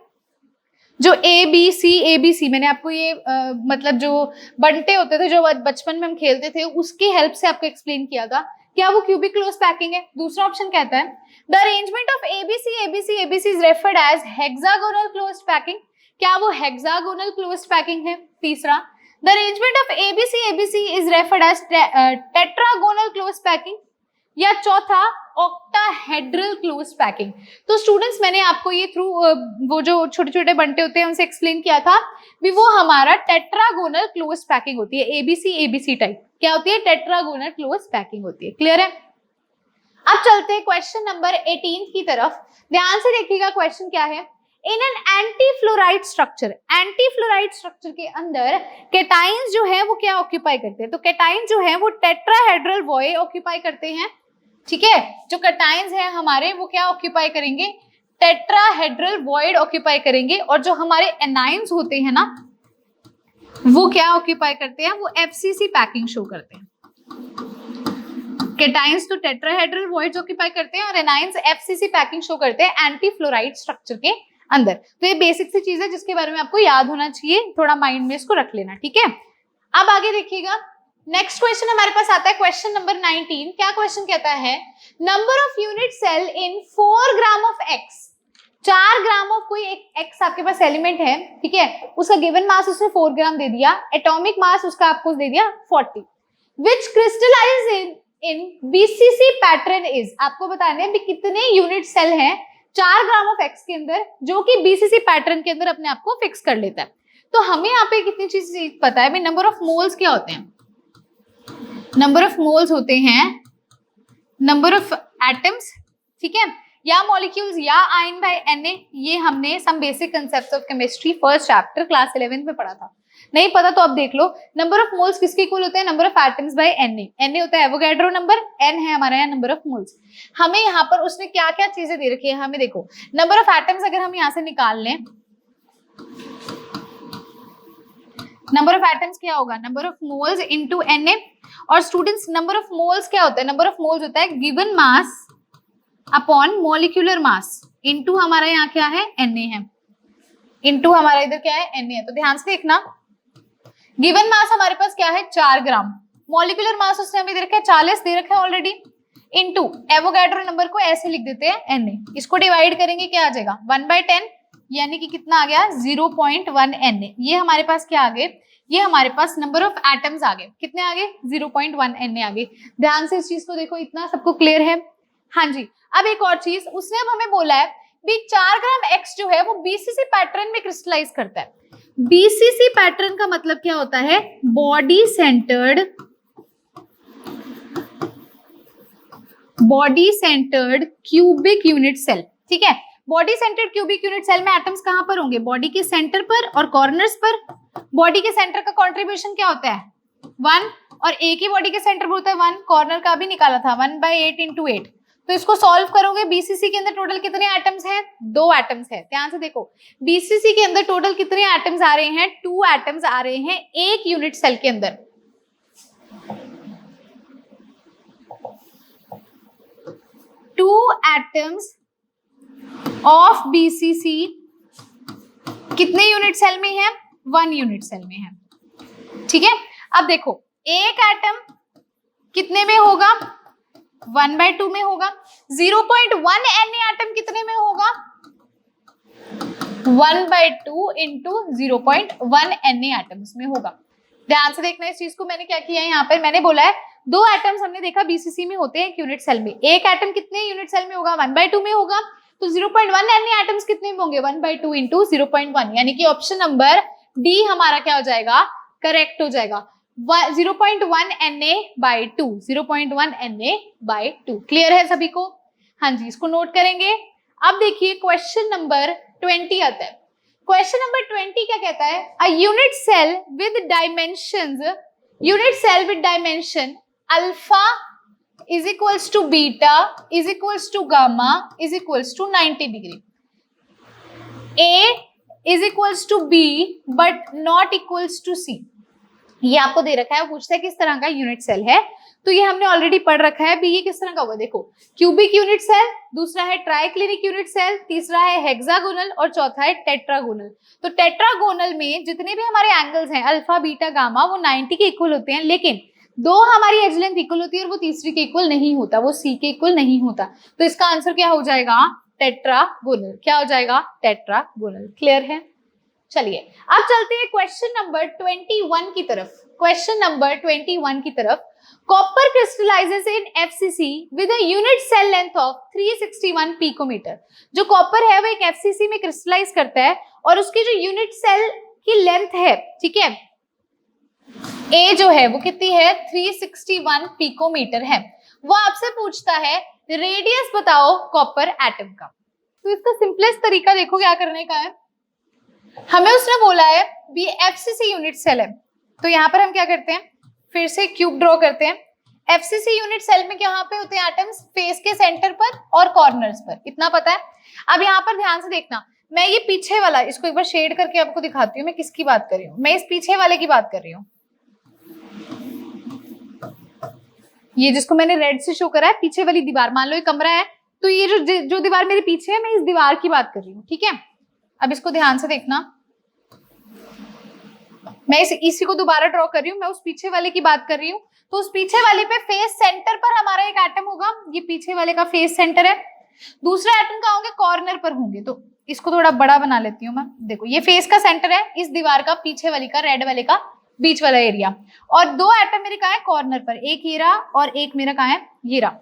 जो ABC मैंने आपको ये मतलब जो बंटे होते थे जो बचपन में हम खेलते थे उसकी हेल्प से आपको एक्सप्लेन किया था, क्या वो क्यूबिक क्लोज पैकिंग है। दूसरा ऑप्शन कहता है the arrangement of ABC is referred as hexagonal closed packing, क्या वो हेक्सागोनल क्लोज्ड पैकिंग है। तीसरा, the arrangement of ABC is referred as tetragonal closed packing, या चौथा ऑक्टाहेड्रल क्लोज पैकिंग। तो स्टूडेंट्स मैंने आपको ये थ्रू वो जो छोटे छोटे बंटे होते हैं उनसे एक्सप्लेन किया था भी, वो हमारा टेट्रागोनल क्लोज पैकिंग होती है। ABC टाइप क्या होती है, टेट्रागोनल क्लोज पैकिंग होती है। क्लियर है। अब चलते हैं क्वेश्चन नंबर 18 की तरफ। ध्यान से देखिएगा क्वेश्चन क्या है, इन एन एंटीफ्लोराइड स्ट्रक्चर, एंटीफ्लोराइड स्ट्रक्चर के अंदर केटाइंस जो है वो क्या ऑक्यूपाई करते हैं। तो केटाइन जो है वो टेट्राहेड्रल वॉइड ऑक्यूपाई करते हैं, ठीक है। जो केटाइंस है हमारे वो क्या ऑक्यूपाई करेंगे, टेट्राहेड्रल वॉइड ऑक्यूपाई करेंगे। और जो हमारे एनाइंस होते हैं ना वो क्या ऑक्यूपाई करते हैं, वो FCC पैकिंग शो करते हैं। केटाइंस तो टेट्राहेड्रल वॉइड्स ऑक्यूपाई करते हैं और एनाइंस FCC पैकिंग शो करते हैं एंटीफ्लोराइड स्ट्रक्चर के अंदर। तो ये बेसिक सी चीज है जिसके बारे में आपको याद होना चाहिए, थोड़ा माइंड में इसको रख लेना, ठीक है। अब आगे देखिएगा, नेक्स्ट क्वेश्चन हमारे पास आता है क्वेश्चन नंबर 19। क्या क्वेश्चन कहता है, number of unit cell in 4 gram of X, 4 gram of कोई एक X आपके पास एलिमेंट है, ठीक है, उसका गिवन मास उसने 4 ग्राम दे दिया, एटॉमिक मास उसका आपको दे दिया 40, which crystallize in BCC pattern is. आपको बताना है भी कितने यूनिट सेल हैं 4 ग्राम ऑफ X के अंदर जो कि BCC पैटर्न के अंदर अपने आप को फिक्स कर लेता है। तो हमें यहाँ पे कितनी चीज पता है, नंबर ऑफ मोल्स क्या होते हैं, नंबर ऑफ मोल्स होते हैं नंबर ऑफ एटम्स, ठीक है, या मॉलिक्यूल्स या आयन बाय Na। ये हमने some basic concepts of chemistry first chapter class 11 में पढ़ा था, नहीं पता तो अब देख लो। नंबर ऑफ मोल्स किसके इक्वल होते हैं, number of atoms by Na होता है एवोगैड्रो नंबर, n है हमारा यहाँ नंबर ऑफ मोल्स। हमें यहाँ पर उसने क्या क्या चीजें दे रखी है, हमें देखो नंबर ऑफ एटम्स अगर हम यहाँ से निकाल लें, नंबर ऑफ एटम्स क्या होगा, number of moles into Na। और स्टूडेंट्स नंबर ऑफ मोल्स क्या होता है, नंबर ऑफ मोल्स होता है given mass upon molecular mass into हमारा यहाँ क्या है Na है, इनटू हमारा इधर क्या है Na है। तो ध्यान से देखना, गिवन मास हमारे पास क्या है 4 ग्राम, मॉलिक्यूलर मास उसने हमें दे रखा है 40 दे रखा है ऑलरेडी, इनटू एवोगैड्रो नंबर को ऐसे लिख देते हैं Na। इसको डिवाइड करेंगे क्या आ जाएगा 1/10, यानी कि कितना आ गया 0.1 Na। ये हमारे पास क्या आ गए, ये हमारे पास नंबर ऑफ एटम्स आ गए, कितने आ गए 0.1 Na आ गए। ध्यान से इस चीज को देखो, इतना सबको क्लियर है। हाँ जी, अब एक और चीज उसने अब हमें बोला है भी 4 ग्राम X जो है वो BCC पैटर्न में क्रिस्टलाइज करता है। BCC पैटर्न का मतलब क्या होता है, body centred cubic unit cell, ठीक है। Body centred cubic unit cell में एटम्स कहां पर होंगे, बॉडी के सेंटर पर और कॉर्नर्स पर। बॉडी के सेंटर का कंट्रीब्यूशन क्या होता है 1, और ए की बॉडी के सेंटर पर होता है 1, कॉर्नर का भी निकाला था 1/8 × 8। तो इसको सॉल्व करोगे, बीसीसी के अंदर टोटल कितने एटम्स हैं? 2 एटम्स हैं। ध्यान से देखो, बीसीसी के अंदर टोटल कितने एटम्स आ रहे हैं? 2 एटम्स आ रहे हैं एक यूनिट सेल के अंदर। 2 एटम्स ऑफ बीसीसी कितने यूनिट सेल में है? 1 यूनिट सेल में है। ठीक है, अब देखो एक एटम कितने में होगा? 1/2 में होगा। 0.1 Na एटम कितने में होगा? 1/2 × 0.1 Na एटम्स में होगा। ध्यान से देखना इस चीज को, मैंने क्या किया है यहाँ पर, मैंने बोला है 2 एटम्स हमने देखा बीसीसी में होते हैं एक यूनिट सेल में। एक एटम कितने यूनिट सेल में होगा? 1/2 में होगा। तो 0.1 Na एटम्स कितने में होंगे? 1/2 × 0.1, यानी कि ऑप्शन नंबर डी हमारा क्या हो जाएगा? करेक्ट हो जाएगा। 0.1 Na/2, 0.1 Na/2। क्लियर है सभी को? हाँ जी, इसको नोट करेंगे। अब देखिए क्वेश्चन नंबर 20 आता है। क्वेश्चन नंबर 20 क्या कहता है? A unit cell with dimension alpha is equals to beta is equals to gamma is equals to 90 डिग्री। A is equals to b but not equals to c. ये आपको दे रखा है, वो पूछता है किस तरह का यूनिट सेल है। तो ये हमने ऑलरेडी पढ़ रखा है भी, ये किस तरह का होगा। देखो, क्यूबिक यूनिट सेल, दूसरा है ट्राइक्लिनिक यूनिट सेल, तीसरा है हेक्सागोनल और चौथा है टेट्रागोनल। तो टेट्रागोनल में जितने भी हमारे एंगल्स हैं अल्फा बीटा गामा वो 90 के इक्वल होते हैं, लेकिन 2 हमारी एज लेंथ इक्वल होती है और वो तीसरी के इक्वल नहीं होता, वो सी के इक्वल नहीं होता। तो इसका आंसर क्या हो जाएगा? टेट्रागोनल। क्या हो जाएगा? टेट्रागोनल। क्लियर है? चलिए अब चलते हैं क्वेश्चन नंबर 21 की तरफ। क्वेश्चन नंबर 21 की तरफ। Copper crystallises in FCC with a unit cell length of 361 picometre. जो कॉपर है वो एक एफसीसी में क्रिस्टलाइज करता है और उसकी जो यूनिट सेल की लेंथ है, ठीक है, ए जो है वो कितनी है? 361 पिकोमीटर है। वो आपसे पूछता है रेडियस बताओ कॉपर एटम का। तो इसका सिंपलेस्ट तरीका देखो क्या करने का है। हमें उसने बोला है भी एफसीसी यूनिट सेल है, तो यहाँ पर हम क्या करते हैं, फिर से क्यूब ड्रॉ करते हैं। एफसीसी यूनिट सेल में क्या पे होते हैं एटम्स? फेस के सेंटर पर और कॉर्नर्स पर, इतना पता है। अब यहाँ पर ध्यान से देखना, मैं ये पीछे वाला, इसको एक बार शेड करके आपको दिखाती हूँ मैं किसकी बात कर रही हूँ। मैं इस पीछे वाले की बात कर रही हूँ, ये जिसको मैंने रेड से शो करा है, पीछे वाली दीवार। मान लो ये कमरा है, तो ये जो दीवार मेरे पीछे है, मैं इस दीवार की बात कर रही हूँ, ठीक है। अब इसको ध्यान से देखना, मैं इसी को दोबारा ड्रॉ कर रही हूँ, मैं उस पीछे वाले की बात कर रही हूँ। तो उस पीछे वाले पे फेस सेंटर पर हमारा एक एटम होगा, ये पीछे वाले का फेस सेंटर है। दूसरा एटम कहाँ होंगे? कॉर्नर पर होंगे। तो इसको थोड़ा बड़ा बना लेती हूँ मैं। देखो ये फेस का सेंटर है, इस दीवार का पीछे वाली का, रेड वाले का बीच वाला एरिया। और 2 एटम मेरे कहाँ है? कॉर्नर पर, एक ये रहा और एक मेरा कहाँ है? ये रहा,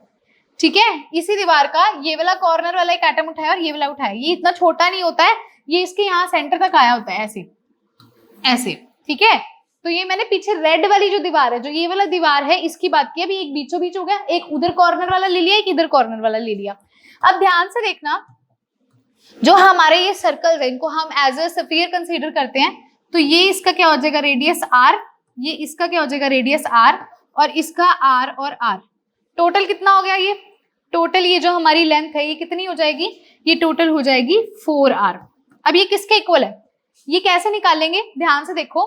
ठीक है। इसी दीवार का ये वाला कॉर्नर वाला एक एटम उठाया और ये वाला उठाया। ये इतना छोटा नहीं होता है, ये इसके यहाँ सेंटर तक आया होता है, ऐसे ऐसे, ठीक है। तो ये मैंने पीछे रेड वाली जो दीवार है, जो ये वाला दीवार है, इसकी बात की। अभी एक बीचों बीच हो गया, एक उधर कॉर्नर वाला ले लिया, एक इधर कॉर्नर वाला ले लिया। अब ध्यान से देखना, जो हमारे ये सर्कल है इनको हम एज अ स्फीयर कंसीडर करते हैं। तो ये इसका क्या हो जाएगा? रेडियस r, ये इसका क्या हो जाएगा? रेडियस r, और इसका r और r। टोटल कितना हो गया? ये टोटल ये जो हमारी लेंथ है ये कितनी हो जाएगी? ये टोटल हो जाएगी 4r। अब ये किसके इक्वल है? ये कैसे निकालेंगे? ध्यान से देखो,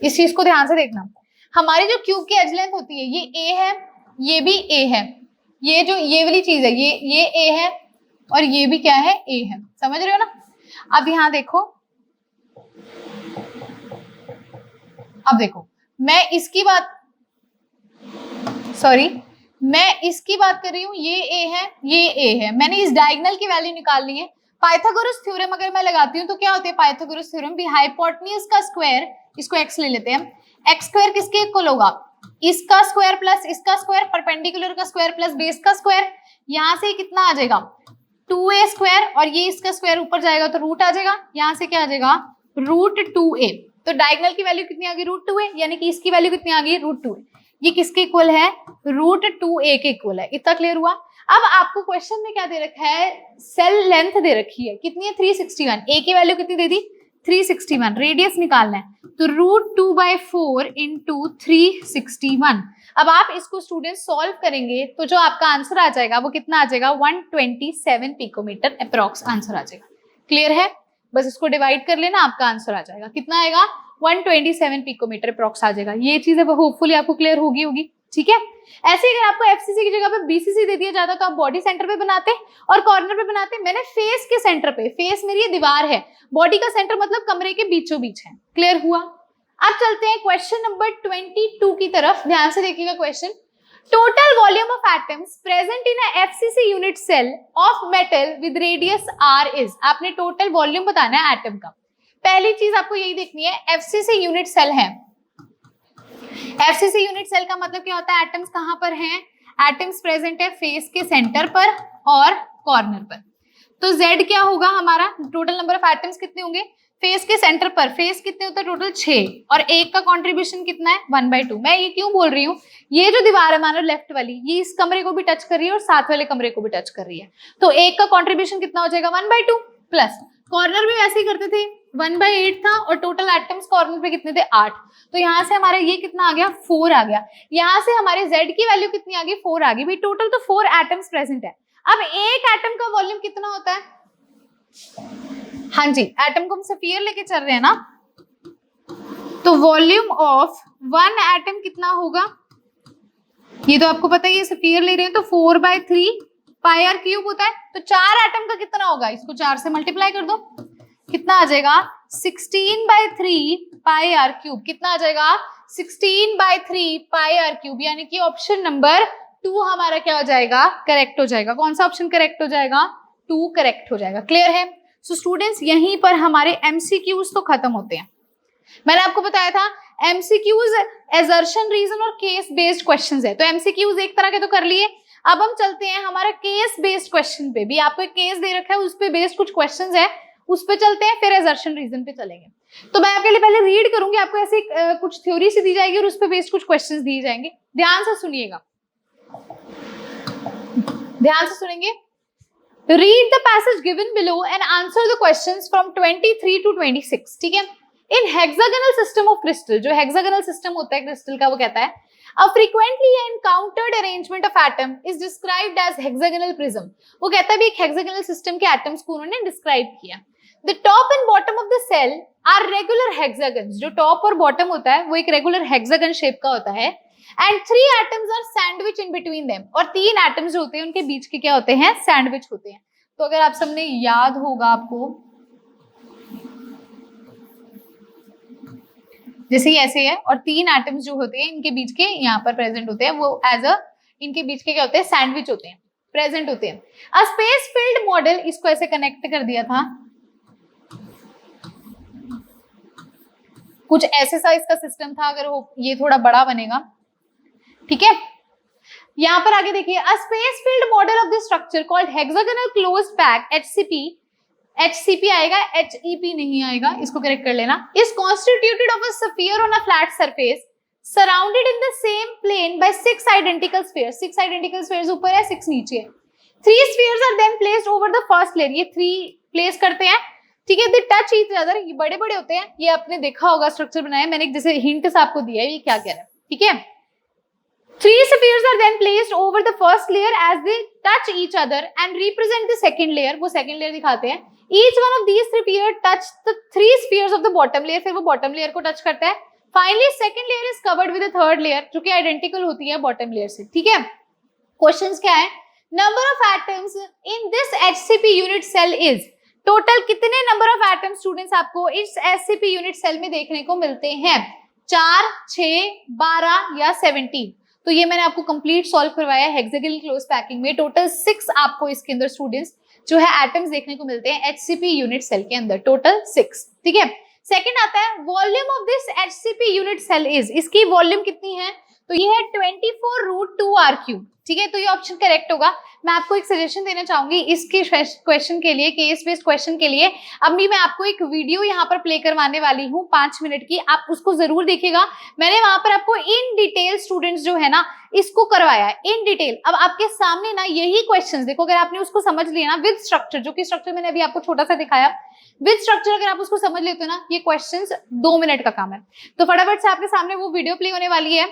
इस चीज को ध्यान से देखना। हमारी जो क्यूब की एज लेंथ होती है, ये a है, ये भी a है, ये जो ये वाली चीज है ये a है, और ये भी क्या है? a है। समझ रहे हो ना? अब यहाँ देखो, अब देखो, मैं इसकी बात कर रही हूँ, ये a है, ये a है। मैंने इस डायगोनल की वैल्यू निकालनी है। पाइथागोरस थ्योरम अगर मैं लगाती हूँ तो क्या होती है? पाइथागोरस थ्योरम भी हाइपोटेन्यूज का स्क्वायर, इसको x ले लेते हैं, एक्स स्क्वायर किसके इक्वल होगा? इसका स्क्वायर प्लस इसका स्क्वायर, परपेंडिकुलर का स्क्वायर प्लस बेस का स्क्वायर। यहाँ से कितना आ जाएगा? 2a स्क्वायर, और ये इसका स्क्वायर ऊपर जाएगा तो रूट आ जाएगा। यहाँ से क्या आ जाएगा? Root 2a। तो डायगोनल की वैल्यू कितनी आ गई? रूट 2a, यानी कि इसकी वैल्यू कितनी आ गई? Root 2a। ये किसके इक्वल है? रूट 2a के इक्वल है। इतना क्लियर हुआ? अब आपको क्वेश्चन में क्या दे रखा है? सेल लेंथ दे रखी है, कितनी है? 361। a की वैल्यू कितनी दे दी? 361, रेडियस निकालना है तो √2/4 इंटू 361। अब आप इसको स्टूडेंट सॉल्व करेंगे तो जो आपका आंसर आ जाएगा वो कितना आ जाएगा, 127 पिकोमीटर अप्रॉक्स आंसर आ जाएगा। क्लियर है? बस इसको डिवाइड कर लेना, आपका आंसर आ जाएगा। कितना आएगा? 127 पिकोमीटर अप्रॉक्स आ जाएगा। ये चीज होपफुली आपको क्लियर होगी। ठीक है, ऐसे अगर आपको एफसीसी की जगह पे बीसीसी दे दिया जाता तो आप बॉडी सेंटर पे बनाते और कॉर्नर पे बनाते। मैंने फेस के सेंटर पे, फेस मेरी ये दीवार है, बॉडी का सेंटर मतलब कमरे के बीचों बीच है। क्लियर हुआ? अब चलते हैं क्वेश्चन नंबर 22 की तरफ। ध्यान से देखिएगा question. Total volume of atoms present in a FCC unit cell of metal with radius r is. आपने टोटल वॉल्यूम बताना है एटम का। पहली चीज आपको यही देखनी है, एफसीसी यूनिट सेल है। एफसीसी यूनिट सेल का मतलब क्या होता है, एटम्स कहां पर हैं? एटम्स प्रेजेंट है फेस के सेंटर पर और कॉर्नर पर। तो Z क्या होगा हमारा, टोटल नंबर ऑफ एटम्स कितने होंगे फेस के सेंटर पर? फेस कितने होता है टोटल? 6, और एक का कंट्रीब्यूशन कितना है? 1/2। मैं ये क्यों बोल रही हूँ, ये जो दीवार है मानो लेफ्ट वाली, ये इस कमरे को भी टच कर रही है और साथ वाले कमरे को भी टच कर रही है, तो एक का कंट्रीब्यूशन कितना हो जाएगा? 1/2 प्लस कॉर्नर भी वैसे ही करते थे, 1/8 था, और टोटल एटम्स कॉर्नर पे कितने थे? 8। तो यहाँ से हमारे ये कितना आ गया? 4 आ गया। यहाँ से हमारे Z की वैल्यू कितनी आ गई? 4 आ गई। भाई टोटल तो 4 एटम्स प्रेजेंट है। अब एक एटम का वॉल्यूम कितना होता है? हाँ जी, एटम को हम स्फीयर लेके चल रहे हैं ना, तो वॉल्यूम ऑफ 1 एटम कितना होगा? ये तो आपको पता है, ये स्फीयर ले रहे हैं तो 4/3 πr³ होता है। तो 4 एटम का कितना होगा? इसको 4 से मल्टीप्लाई कर दो, कितना आ जाएगा? 16/3 πr³। कितना आ जाएगा? 16/3 πr³। यानी कि ऑप्शन नंबर 2 हमारा क्या हो जाएगा? करेक्ट हो जाएगा। कौन सा ऑप्शन करेक्ट हो जाएगा? 2 करेक्ट हो जाएगा। क्लियर है? सो स्टूडेंट्स, यहीं पर हमारे एमसीक्यूज तो खत्म होते हैं। मैंने आपको बताया था एमसीक्यूज एजर्शन, रीजन और केस बेस्ड क्वेश्चंस है। तो एमसीक्यूज एक तरह के तो कर लिए। अब हम चलते हैं हमारा केस बेस्ड क्वेश्चन पे। भी आपको एक केस दे रखा है, उस पे बेस्ड कुछ क्वेश्चंस है, उस पे चलते हैं, फिर एजर्शन रीजन पे चलेंगे। तो मैं आपके लिए पहले रीड करूंगी, आपको ऐसे कुछ थ्योरी से दी जाएगी और उस पे बेस्ड कुछ क्वेश्चंस दिए जाएंगे। ध्यान से सुनिएगा, ध्यान से सुनेंगे। Read the passage given below and answer the questions from 23 to 26। ठीक है? In hexagonal system of crystal, जो hexagonal system होता है क्रिस्टल का, वो कहता है a frequently encountered arrangement of atom is described as hexagonal prism। वो कहता है भी एक hexagonal system के atoms को उन्होंने describe किया। The top and bottom of the cell are regular hexagons। जो top और bottom होता है वो एक regular hexagon shape का होता है। And 3 atoms are sandwich in between them। और 3 atoms जो होते हैं उनके बीच के क्या होते हैं? सैंडविच होते हैं। तो अगर आप सबने याद होगा, आपको जैसे ही ऐसे है और 3 एटम्स जो होते हैं इनके बीच के यहाँ पर प्रेजेंट होते हैं, वो एज अ इनके बीच के क्या होते हैं? सैंडविच होते हैं, प्रेजेंट होते हैं। अ स्पेस फील्ड मॉडल, इसको ऐसे कनेक्ट कर दिया था, कुछ ऐसे साइज का सिस्टम था। अगर वो ये थोड़ा बड़ा बनेगा, ठीक है? यहाँ पर आगे देखिए, a space field model of the structure called hexagonal closed pack HCP आएगा, HEP नहीं आएगा, इसको करेक्ट कर लेना। Is constituted of a sphere on a flat surface surrounded in the same plane by 6 identical spheres. 6 identical spheres ऊपर है, 6 नीचे है। 3 spheres are then placed over the first layer. ये 3 प्लेस करते हैं, ठीक है? They touch each other. ये बड़े बड़े होते हैं, ये आपने देखा होगा स्ट्रक्चर बनाया, मैंने जैसे हिंट आपको दिया है ये क्या कह रहा है, ठीक है? 3 spheres are then placed over the first layer as they touch each other and represent the second layer। वो second layer दिखाते हैं। Each one of these 3 spheres touch the 3 spheres of the bottom layer। फिर वो bottom layer को touch करता है। Finally, second layer is covered with the third layer, जो कि identical होती है bottom layer से, ठीक है? Questions क्या है? Number of atoms in this HCP unit cell is। Total कितने number of atoms students आपको इस HCP unit cell में देखने को मिलते हैं? 4, 6, 12 या 17? तो ये मैंने आपको कंप्लीट सॉल्व करवाया है हेक्सागोनल क्लोज पैकिंग में। टोटल 6 आपको इसके अंदर स्टूडेंट्स जो है एटम्स देखने को मिलते हैं HCP यूनिट सेल के अंदर, टोटल 6, ठीक है? सेकंड आता है volume of this HCP unit cell is. इसकी वॉल्यूम कितनी है? तो ये है 24√2r³, ठीक है? तो ये ऑप्शन करेक्ट होगा। मैं आपको एक सजेशन देना चाहूंगी इसके क्वेश्चन के लिए, केस बेस्ड क्वेश्चन के लिए। अभी मैं आपको एक वीडियो यहाँ पर प्ले करवाने वाली हूँ 5 मिनट की, आप उसको जरूर देखिएगा। मैंने वहां पर आपको इन डिटेल स्टूडेंट्स जो है ना इसको करवाया है इन डिटेल। अब आपके सामने ना यही क्वेश्चंस देखो, अगर आपने उसको समझ लिया ना विद स्ट्रक्चर, जो कि स्ट्रक्चर मैंने अभी आपको छोटा सा दिखाया, विद स्ट्रक्चर अगर आप उसको समझ लेते हो ना, ये क्वेश्चंस 2 मिनट का काम है। तो फटाफट से आपके सामने वो वीडियो प्ले होने वाली है।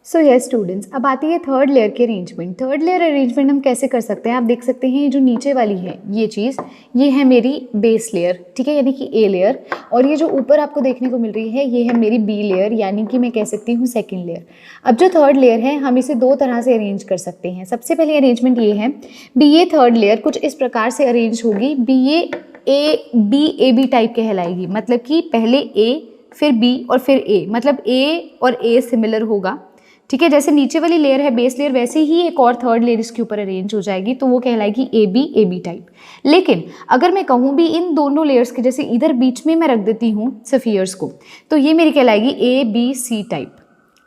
सो यस स्टूडेंट्स, अब आती है थर्ड लेयर के अरेंजमेंट। थर्ड लेयर अरेंजमेंट हम कैसे कर सकते हैं, आप देख सकते हैं ये जो नीचे वाली है ये चीज़, ये है मेरी बेस लेयर, ठीक है, यानी कि ए लेयर। और ये जो ऊपर आपको देखने को मिल रही है ये है मेरी बी लेयर, यानी कि मैं कह सकती हूँ सेकेंड लेयर। अब जो थर्ड लेयर है हम इसे 2 तरह से अरेंज कर सकते हैं। सबसे पहले अरेंजमेंट ये है, बी ए थर्ड लेयर कुछ इस प्रकार से अरेंज होगी, बी ए बी टाइप कहलाएगी। मतलब कि पहले ए फिर बी और फिर ए, मतलब ए और ए सिमिलर होगा, ठीक है। जैसे नीचे वाली लेयर है बेस लेयर, वैसे ही एक और थर्ड लेयर इसके ऊपर अरेंज हो जाएगी, तो वो कहलाएगी ए बी टाइप। लेकिन अगर मैं कहूँ भी इन दोनों लेयर्स के जैसे इधर बीच में मैं रख देती हूँ सफियर्स को, तो ये मेरी कहलाएगी ए बी सी टाइप।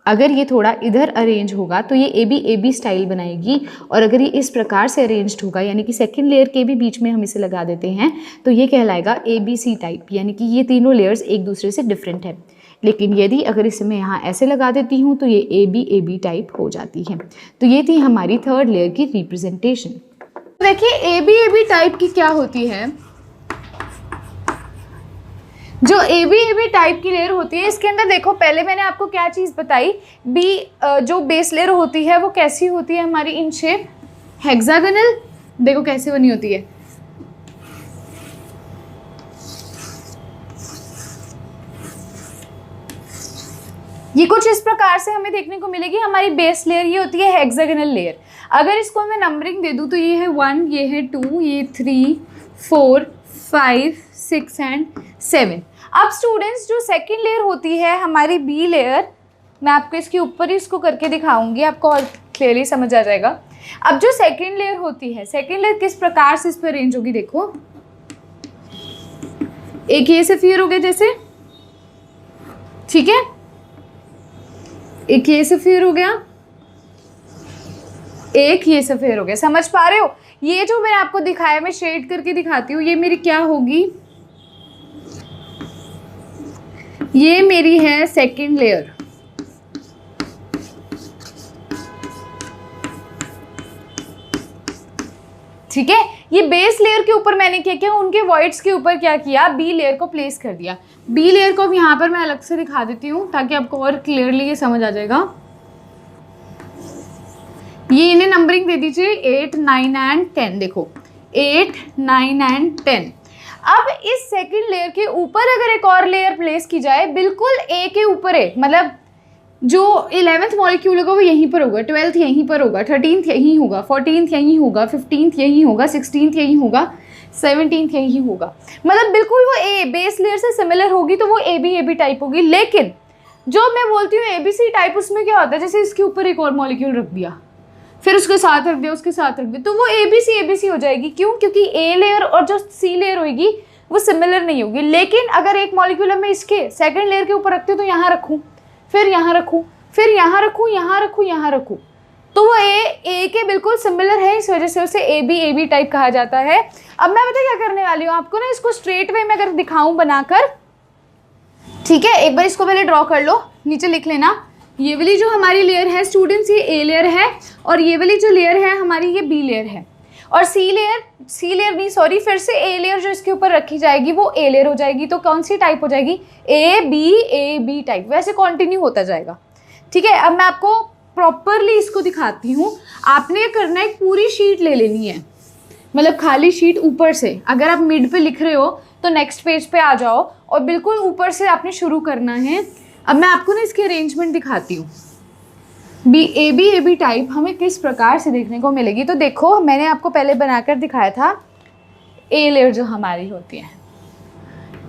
अगर ये थोड़ा इधर अरेंज होगा तो ये ए बी स्टाइल बनाएगी, और अगर ये इस प्रकार से अरेंज्ड होगा यानी कि सेकंड लेयर के भी बीच में हम इसे लगा देते हैं तो ये कहलाएगा ए बी सी टाइप, यानी कि ये तीनों लेयर्स एक दूसरे से डिफरेंट है। लेकिन यदि अगर इसे मैं यहाँ ऐसे लगा देती हूँ तो ये ए बी टाइप हो जाती है। तो ये थी हमारी थर्ड लेयर की रिप्रेजेंटेशन। देखिए ए बी टाइप की क्या होती है, जो ए बी टाइप की लेयर होती है इसके अंदर देखो, पहले मैंने आपको क्या चीज़ बताई, बी जो बेस लेयर होती है वो कैसी होती है हमारी, इन शेप हेक्सागोनल। देखो कैसे बनी होती है, ये कुछ इस प्रकार से हमें देखने को मिलेगी। हमारी बेस लेयर ये होती है हेक्सागोनल लेयर। अगर इसको मैं नंबरिंग दे दूँ तो ये है 1, ये है 2, ये 3, 4, 5, 6 एंड 7। अब स्टूडेंट्स जो सेकंड लेयर होती है हमारी बी लेयर, मैं आपको इसके ऊपर ही इसको करके दिखाऊंगी, आपको और क्लियरली समझ आ जाएगा। अब जो सेकंड लेयर होती है, सेकंड लेयर किस प्रकार से इस पर अरेंज होगी, देखो एक ये सफियर हो गया जैसे, ठीक है, एक ये सफियर हो गया, एक ये सफियर हो गया। समझ पा रहे हो, ये जो मैंने आपको दिखाया मैं शेड करके दिखाती हूँ, ये मेरी क्या होगी, ये मेरी है सेकंड लेयर, ठीक है। ये बेस लेयर के ऊपर मैंने क्या किया, उनके वॉइड्स के ऊपर क्या किया, बी लेयर को प्लेस कर दिया। बी लेयर को अब यहाँ पर मैं अलग से दिखा देती हूँ ताकि आपको और क्लियरली ये समझ आ जाएगा। ये इन्हें नंबरिंग दे दीजिए 8, 9 एंड 10। देखो 8, 9 एंड 10। अब इस सेकंड लेयर के ऊपर अगर एक और लेयर प्लेस की जाए, बिल्कुल ए के ऊपर है, मतलब जो 11th मॉलिक्यूल होगा वो यहीं पर होगा, 12th यहीं पर होगा, 13th यहीं होगा, 14th यहीं होगा, 15th यहीं होगा, 16th यहीं होगा, 17th यहीं होगा। मतलब बिल्कुल वो ए बेस लेयर से सिमिलर होगी, तो वो ए बी टाइप होगी। लेकिन जो मैं बोलती हूँ ए बी सी टाइप, उसमें क्या होता है, जैसे इसके ऊपर एक और मॉलिक्यूल रख दिया, फिर उसके साथ रख दिया, उसके साथ रख दिया, तो वो ए बी सी हो जाएगी। क्यों? क्योंकि ए लेयर और जो सी लेयर होगी वो सिमिलर नहीं होगी। लेकिन अगर एक मॉलिक्यूल मैं इसके सेकंड लेयर के ऊपर रखती हूँ तो यहाँ रखूँ, फिर यहाँ रखूँ, फिर यहाँ रखूँ, यहाँ रखूँ, यहाँ रखूँ, तो वो ए के बिल्कुल सिमिलर है, इस वजह से उसे ए बी टाइप कहा जाता है। अब मैं पता क्या करने वाली हूँ आपको ना, इसको स्ट्रेट वे में अगर दिखाऊं बनाकर, ठीक है, एक बार इसको पहले ड्रॉ कर लो, नीचे लिख लेना। ये वाली जो हमारी लेयर है स्टूडेंट्स, ये ए लेयर है, और ये वाली जो लेयर है हमारी ये बी लेयर है, और सी लेयर नहीं सॉरी, फिर से ए लेयर जो इसके ऊपर रखी जाएगी वो ए लेयर हो जाएगी। तो कौन सी टाइप हो जाएगी, ए बी टाइप, वैसे कंटिन्यू होता जाएगा, ठीक है। अब मैं आपको प्रॉपरली इसको दिखाती हूँ। आपने करना है, एक पूरी शीट ले लेनी है, मतलब खाली शीट ऊपर से, अगर आप मिड पे लिख रहे हो तो नेक्स्ट पेज पे आ जाओ, और बिल्कुल ऊपर से आपने शुरू करना है। अब मैं आपको ना इसकी अरेंजमेंट दिखाती हूँ, ए बी टाइप हमें किस प्रकार से देखने को मिलेगी। तो देखो मैंने आपको पहले बनाकर दिखाया था ए लेयर जो हमारी होती है,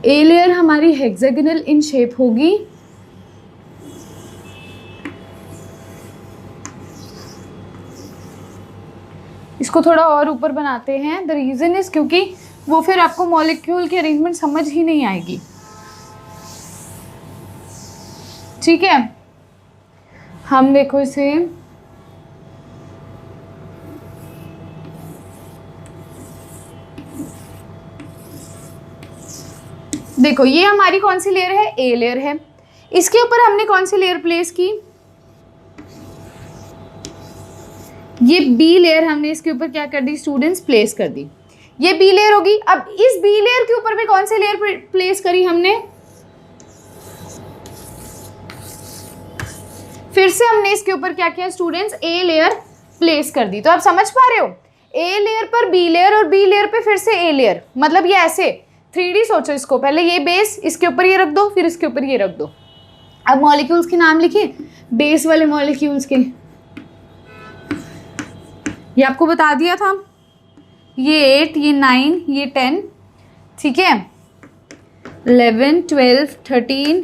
ए लेयर हमारी हेक्सागोनल इन शेप होगी, इसको थोड़ा और ऊपर बनाते हैं। द रीज़न इज क्योंकि वो फिर आपको मॉलिक्यूल की अरेंजमेंट समझ ही नहीं आएगी, ठीक है। हम देखो इसे, देखो ये हमारी कौन सी लेयर है, ए लेयर है। इसके ऊपर हमने कौन सी लेयर प्लेस की, ये बी लेयर हमने इसके ऊपर क्या कर दी स्टूडेंट्स, प्लेस कर दी। ये बी लेयर होगी। अब इस बी लेयर के ऊपर भी कौन सी लेयर प्लेस करी हमने, फिर से हमने इसके ऊपर क्या किया स्टूडेंट्स, ए लेयर प्लेस कर दी। तो आप समझ पा रहे हो, ए लेयर पर बी लेयर और बी लेयर पे फिर से ए लेयर, मतलब ये ऐसे 3D सोचो इसको, पहले ये बेस, इसके ऊपर ये रख दो, फिर इसके ऊपर ये रख दो। अब मॉलिक्यूल्स के नाम लिखिए, बेस वाले मॉलिक्यूल्स के, ये आपको बता दिया था, ये 8, ये 9, ये 10, ठीक है, 11, 12, 13,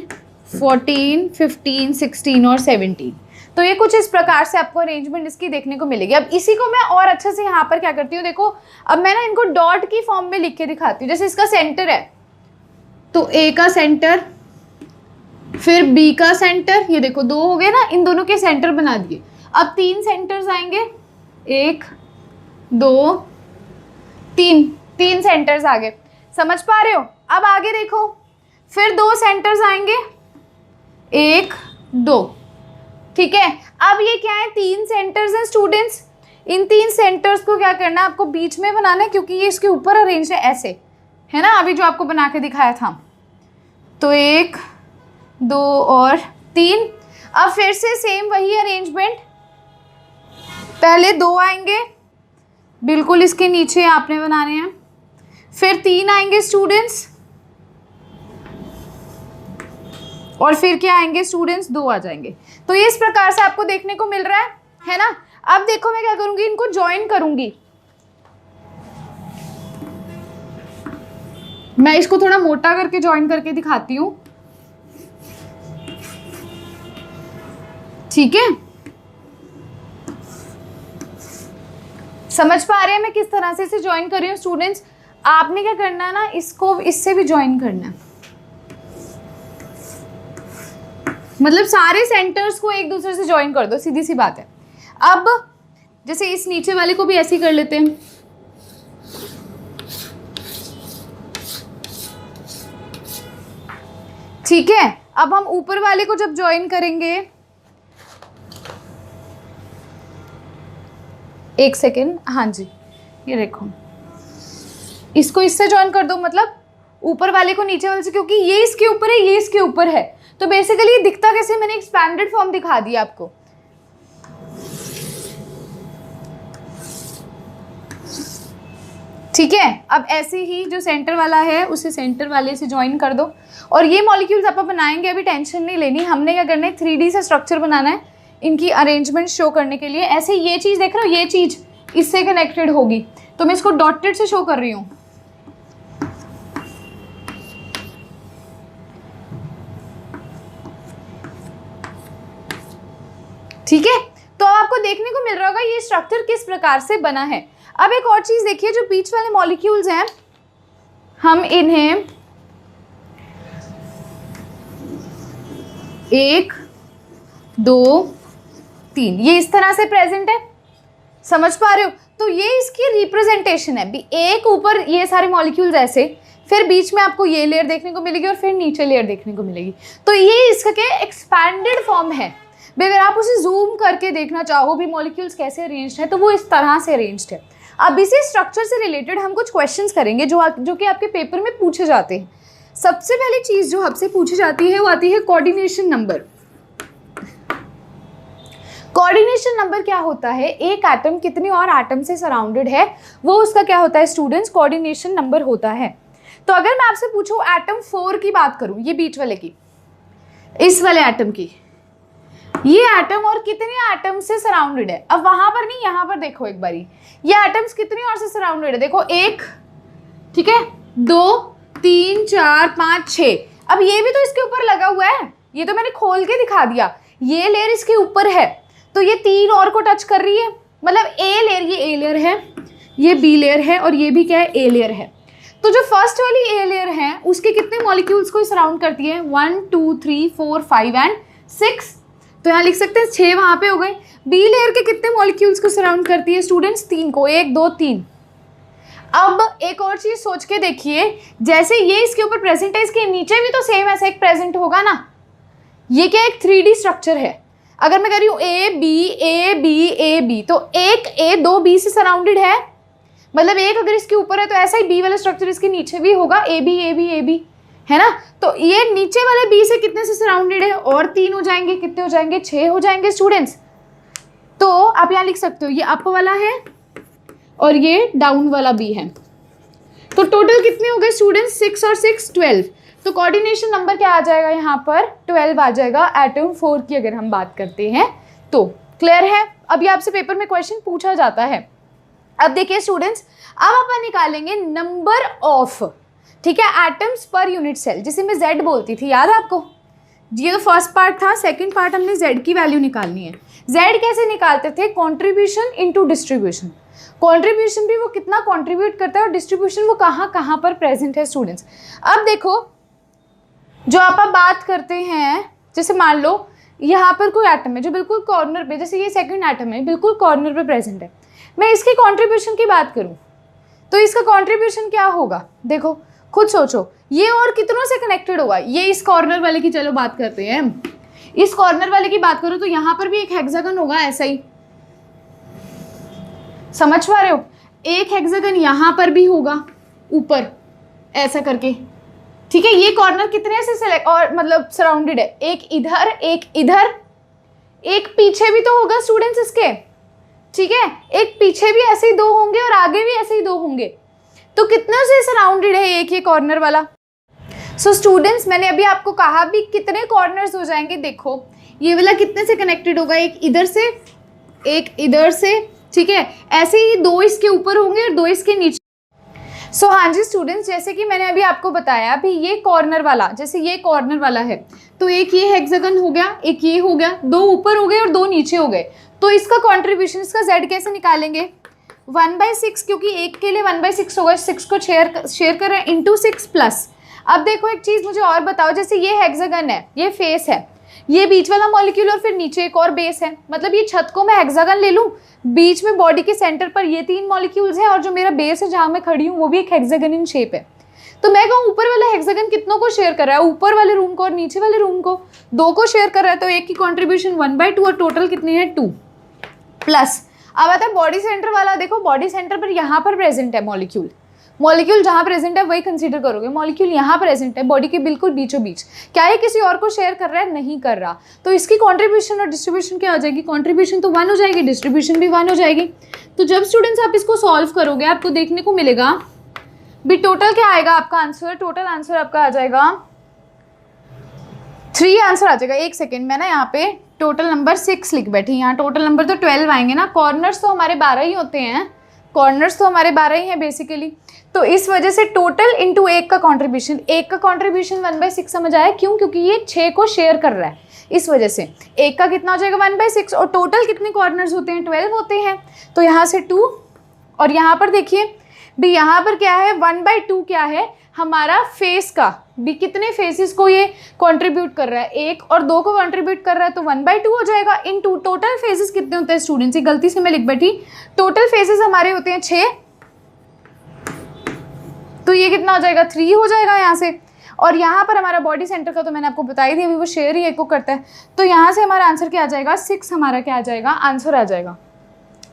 14, 15, 16 और 17। तो ये कुछ इस प्रकार से आपको अरेंजमेंट इसकी देखने को मिलेगी। अब इसी को मैं और अच्छे से यहाँ पर क्या करती हूँ, देखो अब मैं ना इनको डॉट की फॉर्म में लिख के दिखाती हूँ। जैसे इसका सेंटर है तो ए का सेंटर, फिर बी का सेंटर, ये देखो 2 हो गए ना, इन दोनों के सेंटर बना दिए। अब 3 सेंटर्स आएंगे, 1 2 3 सेंटर्स आ गए, समझ पा रहे हो। अब आगे देखो, फिर 2 सेंटर्स आएंगे, 1 2, ठीक है। अब ये क्या है, 3 सेंटर्स हैं स्टूडेंट्स, इन 3 सेंटर्स को क्या करना है, आपको बीच में बनाना है, क्योंकि ये इसके ऊपर अरेंज है ऐसे, है ना, अभी जो आपको बना के दिखाया था। तो 1 2 और 3। अब फिर से सेम वही अरेंजमेंट, पहले 2 आएंगे बिल्कुल इसके नीचे आपने बनाने हैं, फिर 3 आएंगे स्टूडेंट्स, और फिर क्या आएंगे स्टूडेंट्स, 2 आ जाएंगे। तो ये इस प्रकार से आपको देखने को मिल रहा है ना। अब देखो मैं क्या करूंगी, इनको ज्वाइन करूंगी। मैं इसको थोड़ा मोटा करके ज्वाइन करके दिखाती हूं, ठीक है, समझ पा रहे हैं मैं किस तरह से इसे ज्वाइन कर रही हूँ स्टूडेंट्स। आपने क्या करना है ना, इसको इससे भी ज्वाइन करना है, मतलब सारे सेंटर्स को एक दूसरे से ज्वाइन कर दो, सीधी सी बात है। अब जैसे इस नीचे वाले को भी ऐसे ही कर लेते हैं, ठीक है। अब हम ऊपर वाले को जब ज्वाइन करेंगे, एक सेकेंड, हाँ जी, ये देखो इसको इससे ज्वाइन कर दो, मतलब ऊपर वाले को नीचे वाले से, क्योंकि ये इसके ऊपर है, ये इसके ऊपर है, तो बेसिकली ये दिखता कैसे, मैंने एक्सपैंडेड फॉर्म दिखा दिया आपको। ठीक है, अब ऐसे ही जो सेंटर वाला है उसे सेंटर वाले से ज्वाइन कर दो। और ये मॉलिक्यूल्स आप बनाएंगे, अभी टेंशन नहीं लेनी, हमने क्या करना है 3D से स्ट्रक्चर बनाना है इनकी अरेंजमेंट शो करने के लिए। ऐसे ये चीज़ देख रहे हो, ये चीज़ इससे कनेक्टेड होगी, तो मैं इसको डॉटेड से शो कर रही हूँ। ठीक है, तो आपको देखने को मिल रहा होगा ये स्ट्रक्चर किस प्रकार से बना है। अब एक और चीज देखिए, जो बीच वाले मॉलिक्यूल्स हैं हम इन्हें 1 2 3 ये इस तरह से प्रेजेंट है, समझ पा रहे हो। तो ये इसकी रिप्रेजेंटेशन है, एक ऊपर ये सारे मॉलिक्यूल्स ऐसे, फिर बीच में आपको ये लेयर देखने को मिलेगी और फिर नीचे लेयर देखने को मिलेगी। तो ये इसका एक्सपैंडेड फॉर्म है। अगर आप उसे जूम करके देखना चाहो भी मॉलिक्यूल्स कैसे अरेंज्ड है, तो वो इस तरह से अरेंज्ड है। अब इसी स्ट्रक्चर से रिलेटेड हम कुछ क्वेश्चंस करेंगे जो कि आपके पेपर में पूछे जाते हैं। सबसे पहली चीज़ जो आपसे पूछी जाती है वो आती है कोऑर्डिनेशन नंबर। कोऑर्डिनेशन नंबर क्या होता है, एक एटम कितने और एटम से सराउंडेड है, वो उसका क्या होता है स्टूडेंट्स, कोऑर्डिनेशन नंबर होता है। तो अगर मैं आपसे पूछूं एटम 4 की बात करूं, ये बीच वाले की, इस वाले एटम की, ये एटम और कितने एटम से सराउंडेड है। अब वहां पर नहीं, यहाँ पर देखो एक बारी, ये एटम्स कितने और से सराउंडेड है, देखो 1, ठीक है, 2 3 4 5 6। अब ये भी तो इसके ऊपर लगा हुआ है, ये तो मैंने खोल के दिखा दिया, ये लेयर इसके ऊपर है, तो ये 3 और को टच कर रही है, मतलब ए लेयर, ये ए लेयर है, ये बी लेयर है और ये भी क्या है, ए लेयर है। तो जो फर्स्ट वाली ए लेयर है उसके कितने मॉलिक्यूल्स को सराउंड करती है, 1 2 3 4 5 एंड 6। तो यहाँ लिख सकते हैं 6 वहाँ पे हो गए। बी लेयर के कितने मॉलिक्यूल्स को सराउंड करती है स्टूडेंट्स, 3 को, 1 2 3। अब एक और चीज सोच के देखिए, जैसे ये इसके ऊपर प्रेजेंट है, इसके नीचे भी तो सेम ऐसा एक प्रेजेंट होगा ना। ये क्या एक 3D स्ट्रक्चर है। अगर मैं कह रही हूँ A B A B A B, तो एक ए 2 बी से सराउंडेड है, मतलब एक अगर इसके ऊपर है तो ऐसा ही बी वाला स्ट्रक्चर इसके नीचे भी होगा, A B A B A B, है ना। तो ये नीचे वाले बी से कितने से सराउंडेड है, और 3 हो जाएंगे, कितने हो जाएंगे, 6 हो जाएंगे स्टूडेंट्स। तो आप यहाँ लिख सकते हो ये अप वाला है और ये डाउन वाला भी है। तो टोटल कितने हो गए स्टूडेंट्स, 6 और 6 12। तो कोऑर्डिनेशन नंबर क्या आ जाएगा यहाँ पर, 12 आ जाएगा एटम 4 की अगर हम बात करते हैं तो। क्लियर है। अब ये आपसे पेपर में क्वेश्चन पूछा जाता है। अब देखिए स्टूडेंट्स, अब अपन निकालेंगे नंबर ऑफ, ठीक है, एटम्स पर यूनिट सेल, जिसे मैं Z बोलती थी, याद है आपको। ये तो फर्स्ट पार्ट था, सेकंड पार्ट हमने Z की वैल्यू निकालनी है। Z कैसे निकालते थे, कॉन्ट्रीब्यूशन इनटू डिस्ट्रीब्यूशन। कॉन्ट्रीब्यूशन भी वो कितना कॉन्ट्रीब्यूट करता है और डिस्ट्रीब्यूशन वो कहाँ कहाँ पर प्रेजेंट है स्टूडेंट्स। अब देखो जो आप बात करते हैं, जैसे मान लो यहाँ पर कोई एटम है जो बिल्कुल कॉर्नर पे, जैसे ये सेकंड एटम है बिल्कुल कॉर्नर पे प्रेजेंट है, मैं इसकी कॉन्ट्रीब्यूशन की बात करूँ तो इसका कॉन्ट्रीब्यूशन क्या होगा, देखो खुद सोचो, ये और कितनों से कनेक्टेड होगा। ये इस कॉर्नर वाले की चलो बात करते हैं, इस कॉर्नर वाले की बात करो तो यहाँ पर भी एक हेक्सागन होगा, ऐसा ही, समझ पा रहे हो, एक हेक्सागन यहाँ पर भी होगा ऊपर ऐसा करके, ठीक है। ये कॉर्नर कितने से सिलेक्ट और मतलब सराउंडेड है, एक इधर एक इधर, एक पीछे भी तो होगा स्टूडेंट्स इसके, ठीक है, एक पीछे भी ऐसे ही 2 होंगे और आगे भी ऐसे ही 2 होंगे, तो कितने से सराउंडेड है एक ये कॉर्नर वाला। सो स्टूडेंट्स मैंने अभी आपको कहा भी कितने कॉर्नर्स हो जाएंगे, देखो ये वाला कितने से कनेक्टेड होगा, एक इधर से एक इधर से, ठीक है, ऐसे ही 2 इसके ऊपर होंगे और 2 इसके नीचे। सो हाँ जी स्टूडेंट्स, जैसे कि मैंने अभी आपको बताया भी ये कॉर्नर वाला, जैसे ये कॉर्नर वाला है तो एक ये हेक्सागन हो गया, एक ये हो गया, 2 ऊपर हो गए और 2 नीचे हो गए, तो इसका कॉन्ट्रीब्यूशन, इसका Z कैसे निकालेंगे, 1/6, क्योंकि एक के लिए 1/6 होगा, 6 को शेयर कर रहे हैं इंटू 6 प्लस। अब देखो एक चीज़ मुझे और बताओ, जैसे ये हेक्सागन है, ये फेस है, ये बीच वाला मॉलिक्यूल और फिर नीचे एक और बेस है, मतलब ये छत को मैं हेक्सागन ले लूँ, बीच में बॉडी के सेंटर पर ये 3 मॉलिक्यूल्स हैं और जो मेरा बेस है जहाँ मैं खड़ी हूँ वो भी एक हेक्सागन इन शेप है। तो मैं कहूँ ऊपर वाला हेक्सागन कितनों को शेयर कर रहा है, ऊपर वाले रूम को और नीचे वाले रूम को, 2 को शेयर कर रहा है, तो एक की कॉन्ट्रीब्यूशन 1/2 और टोटल कितनी है 2 प्लस। अब आता है बॉडी सेंटर वाला, देखो बॉडी सेंटर पर यहाँ पर प्रेजेंट है मॉलिक्यूल, मॉलिक्यूल जहाँ प्रेजेंट है वही कंसीडर करोगे, मॉलिक्यूल यहाँ प्रेजेंट है बॉडी के बिल्कुल बीचों बीच, क्या ये किसी और को शेयर कर रहा है, नहीं कर रहा, तो इसकी कंट्रीब्यूशन और डिस्ट्रीब्यूशन क्या हो जाएगी, कंट्रीब्यूशन तो 1 हो जाएगी, डिस्ट्रीब्यूशन भी 1 हो जाएगी। तो जब स्टूडेंट्स आप इसको सॉल्व करोगे आपको देखने को मिलेगा भी टोटल क्या आएगा आपका आंसर, टोटल आंसर आपका आ जाएगा 3 आंसर आ जाएगा। एक सेकेंड, मैं ना यहाँ पे टोटल नंबर 6 लिख बैठी, यहाँ टोटल नंबर तो 12 आएंगे ना, कॉर्नर्स तो हमारे 12 ही होते हैं, कॉर्नर्स तो हमारे 12 ही हैं बेसिकली, तो इस वजह से टोटल इंटू एक का कॉन्ट्रीब्यूशन, एक का कॉन्ट्रीब्यूशन 1/6 समझ आया, क्यों, क्योंकि ये 6 को शेयर कर रहा है, इस वजह से एक का कितना हो जाएगा 1/6, और टोटल कितने कॉर्नर्स होते हैं 12 होते हैं, तो यहाँ से 2, और यहाँ पर देखिए भी यहाँ पर क्या है 1/2 क्या है हमारा फेस का, भी कितने फेसेस को ये कंट्रीब्यूट कर रहा है, 1 और 2 को कंट्रीब्यूट कर रहा है, तो 1/2 हो जाएगा। इन टोटल फेसेस कितने होते हैं स्टूडेंट्स, ये गलती से मैं लिख बैठी, टोटल फेसेस हमारे होते हैं 6, तो ये कितना हो जाएगा 3 हो जाएगा यहाँ से, और यहाँ पर हमारा बॉडी सेंटर का तो मैंने आपको बताई दी, अभी वो शेयर ही एक को करता है, तो यहाँ से हमारा आंसर क्या आ जाएगा 6, हमारा क्या आ जाएगा आंसर आ जाएगा,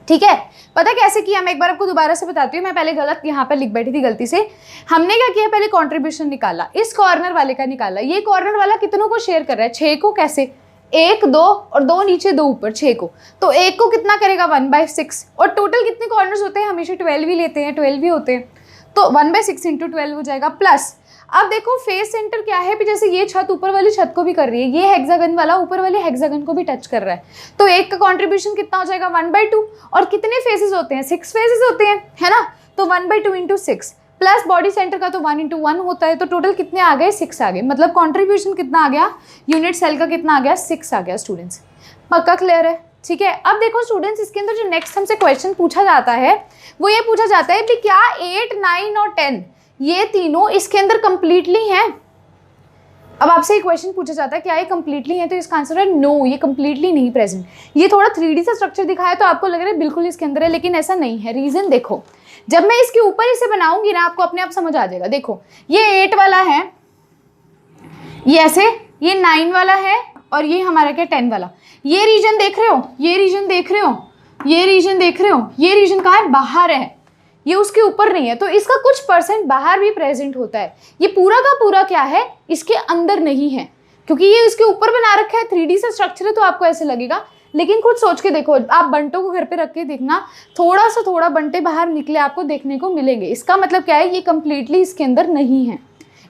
ठीक है। पता कैसे किया, मैं एक बार आपको दोबारा से बताती हूँ, मैं पहले गलत यहाँ पर लिख बैठी थी गलती से। हमने क्या किया, पहले कंट्रीब्यूशन निकाला, इस कॉर्नर वाले का निकाला, ये कॉर्नर वाला कितनों को शेयर कर रहा है 6 को, कैसे 1 2 और 2 नीचे 2 ऊपर 6 को, तो 1 को कितना करेगा 1/6, और टोटल कितने कॉर्नर्स होते हैं, हमेशा 12 ही लेते हैं, 12 ही होते हैं, तो 1/6 इंटू 12 हो जाएगा प्लस। अब देखो फेस सेंटर क्या है, भी जैसे ये छत ऊपर वाली छत को भी कर रही है, ये हेक्सागन वाला ऊपर वाले हेक्सागन को भी टच कर रहा है, तो एक का कंट्रीब्यूशन कितना हो जाएगा 1/2, और कितने फेसेस होते हैं 6 फेसेस होते हैं, है ना, तो 1/2 इंटू 6 प्लस बॉडी सेंटर का तो 1 इंटू 1 होता है, तो टोटल कितने आ गए 6 आ गए, मतलब कंट्रीब्यूशन कितना आ गया यूनिट सेल का कितना आ गया 6 आ गया स्टूडेंट्स। पक्का क्लियर है, ठीक है। अब देखो स्टूडेंट्स इसके अंदर जो नेक्स्ट हमसे क्वेश्चन पूछा जाता है वो ये पूछा जाता है कि क्या 8 9 और 10 ये तीनों इसके अंदर कंप्लीटली हैं। अब आपसे एक क्वेश्चन पूछा जाता है क्या ये कंप्लीटली है, तो इसका आंसर है नो, ये कंप्लीटली नहीं प्रेजेंट। ये थोड़ा 3D सा स्ट्रक्चर दिखाया तो आपको लग रहा है बिल्कुल इसके अंदर है, लेकिन ऐसा नहीं है। रीजन देखो, जब मैं इसके ऊपर इसे बनाऊंगी ना आपको अपने आप समझ आ जाएगा। देखो ये 8 वाला है, ये ऐसे, ये 9 वाला है, और ये हमारा क्या 10 वाला। ये रीजन देख रहे हो, ये रीजन देख रहे हो, ये रीजन देख रहे हो, ये रीजन कहाँ है बाहर है, ये उसके ऊपर नहीं है, तो इसका कुछ परसेंट बाहर भी प्रेजेंट होता है। ये पूरा का पूरा क्या है, इसके अंदर नहीं है, क्योंकि ये इसके ऊपर बना रखा है, 3D से स्ट्रक्चर है, तो आपको ऐसे लगेगा। लेकिन कुछ सोच के देखो, आप बंटों को घर पे रख के देखना, थोड़ा सा थोड़ा बंटे बाहर निकले आपको देखने को मिलेंगे। इसका मतलब क्या है, ये कंप्लीटली इसके अंदर नहीं है।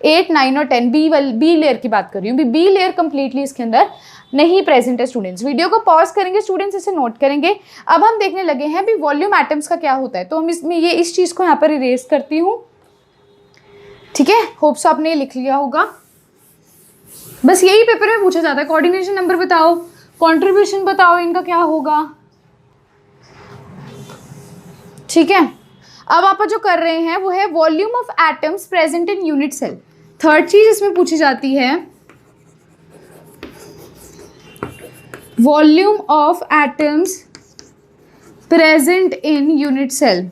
8, 9 और 10 बी लेयर की बात कर रही हूँ, बी लेयर कंप्लीटली इसके अंदर नहीं प्रेजेंट है। स्टूडेंट्स वीडियो को पॉज करेंगे, स्टूडेंट्स इसे नोट करेंगे। अब हम देखने लगे हैं भी वॉल्यूम एटम्स का क्या होता है, तो हम इसमें ये इस चीज़ को यहाँ पर इरेज करती हूँ, ठीक है। होप सो आपने लिख लिया होगा। बस यही पेपर में पूछा जाता है, कोऑर्डिनेशन नंबर बताओ, कंट्रीब्यूशन बताओ, इनका क्या होगा, ठीक है। अब आप जो कर रहे हैं वो है volume of atoms present in unit cell. Third चीज इसमें पूछी जाती है volume of atoms present in unit cell.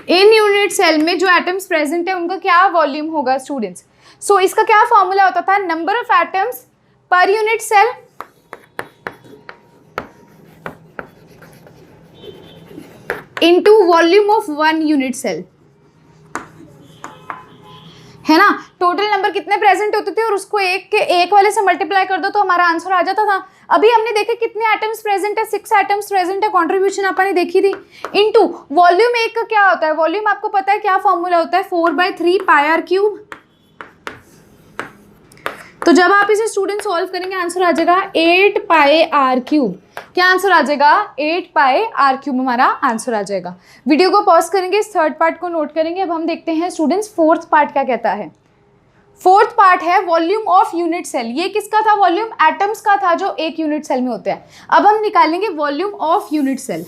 इन यूनिट सेल में जो एटम्स प्रेजेंट है उनका क्या वॉल्यूम होगा स्टूडेंट्स। सो इसका क्या फॉर्मूला होता था, number of atoms per unit cell into volume of 1 unit cell, है ना। टोटल नंबर कितने प्रेजेंट होते थे और उसको एक के एक वाले से मल्टीप्लाई कर दो तो हमारा आंसर आ जाता था। अभी हमने देखे कितने एटम्स प्रेजेंट है, 6 एटम्स प्रेजेंट है, कंट्रीब्यूशन आपने देखी थी। इनटू वॉल्यूम एक का क्या होता है, वॉल्यूम आपको पता है क्या फॉर्मूला होता है, 4/3 πr³। तो जब आप इसे स्टूडेंट सॉल्व करेंगे आंसर आ जाएगा 8 πr³। क्या आंसर आ जाएगा, 8 πr³ हमारा आंसर आ जाएगा। वीडियो को पॉज करेंगे, इस थर्ड पार्ट को नोट करेंगे। अब हम देखते हैं स्टूडेंट्स फोर्थ पार्ट क्या कहता है। फोर्थ पार्ट है वॉल्यूम ऑफ यूनिट सेल। ये किसका था, वॉल्यूम एटम्स का था जो एक यूनिट सेल में होते हैं। अब हम निकालेंगे volume of unit cell.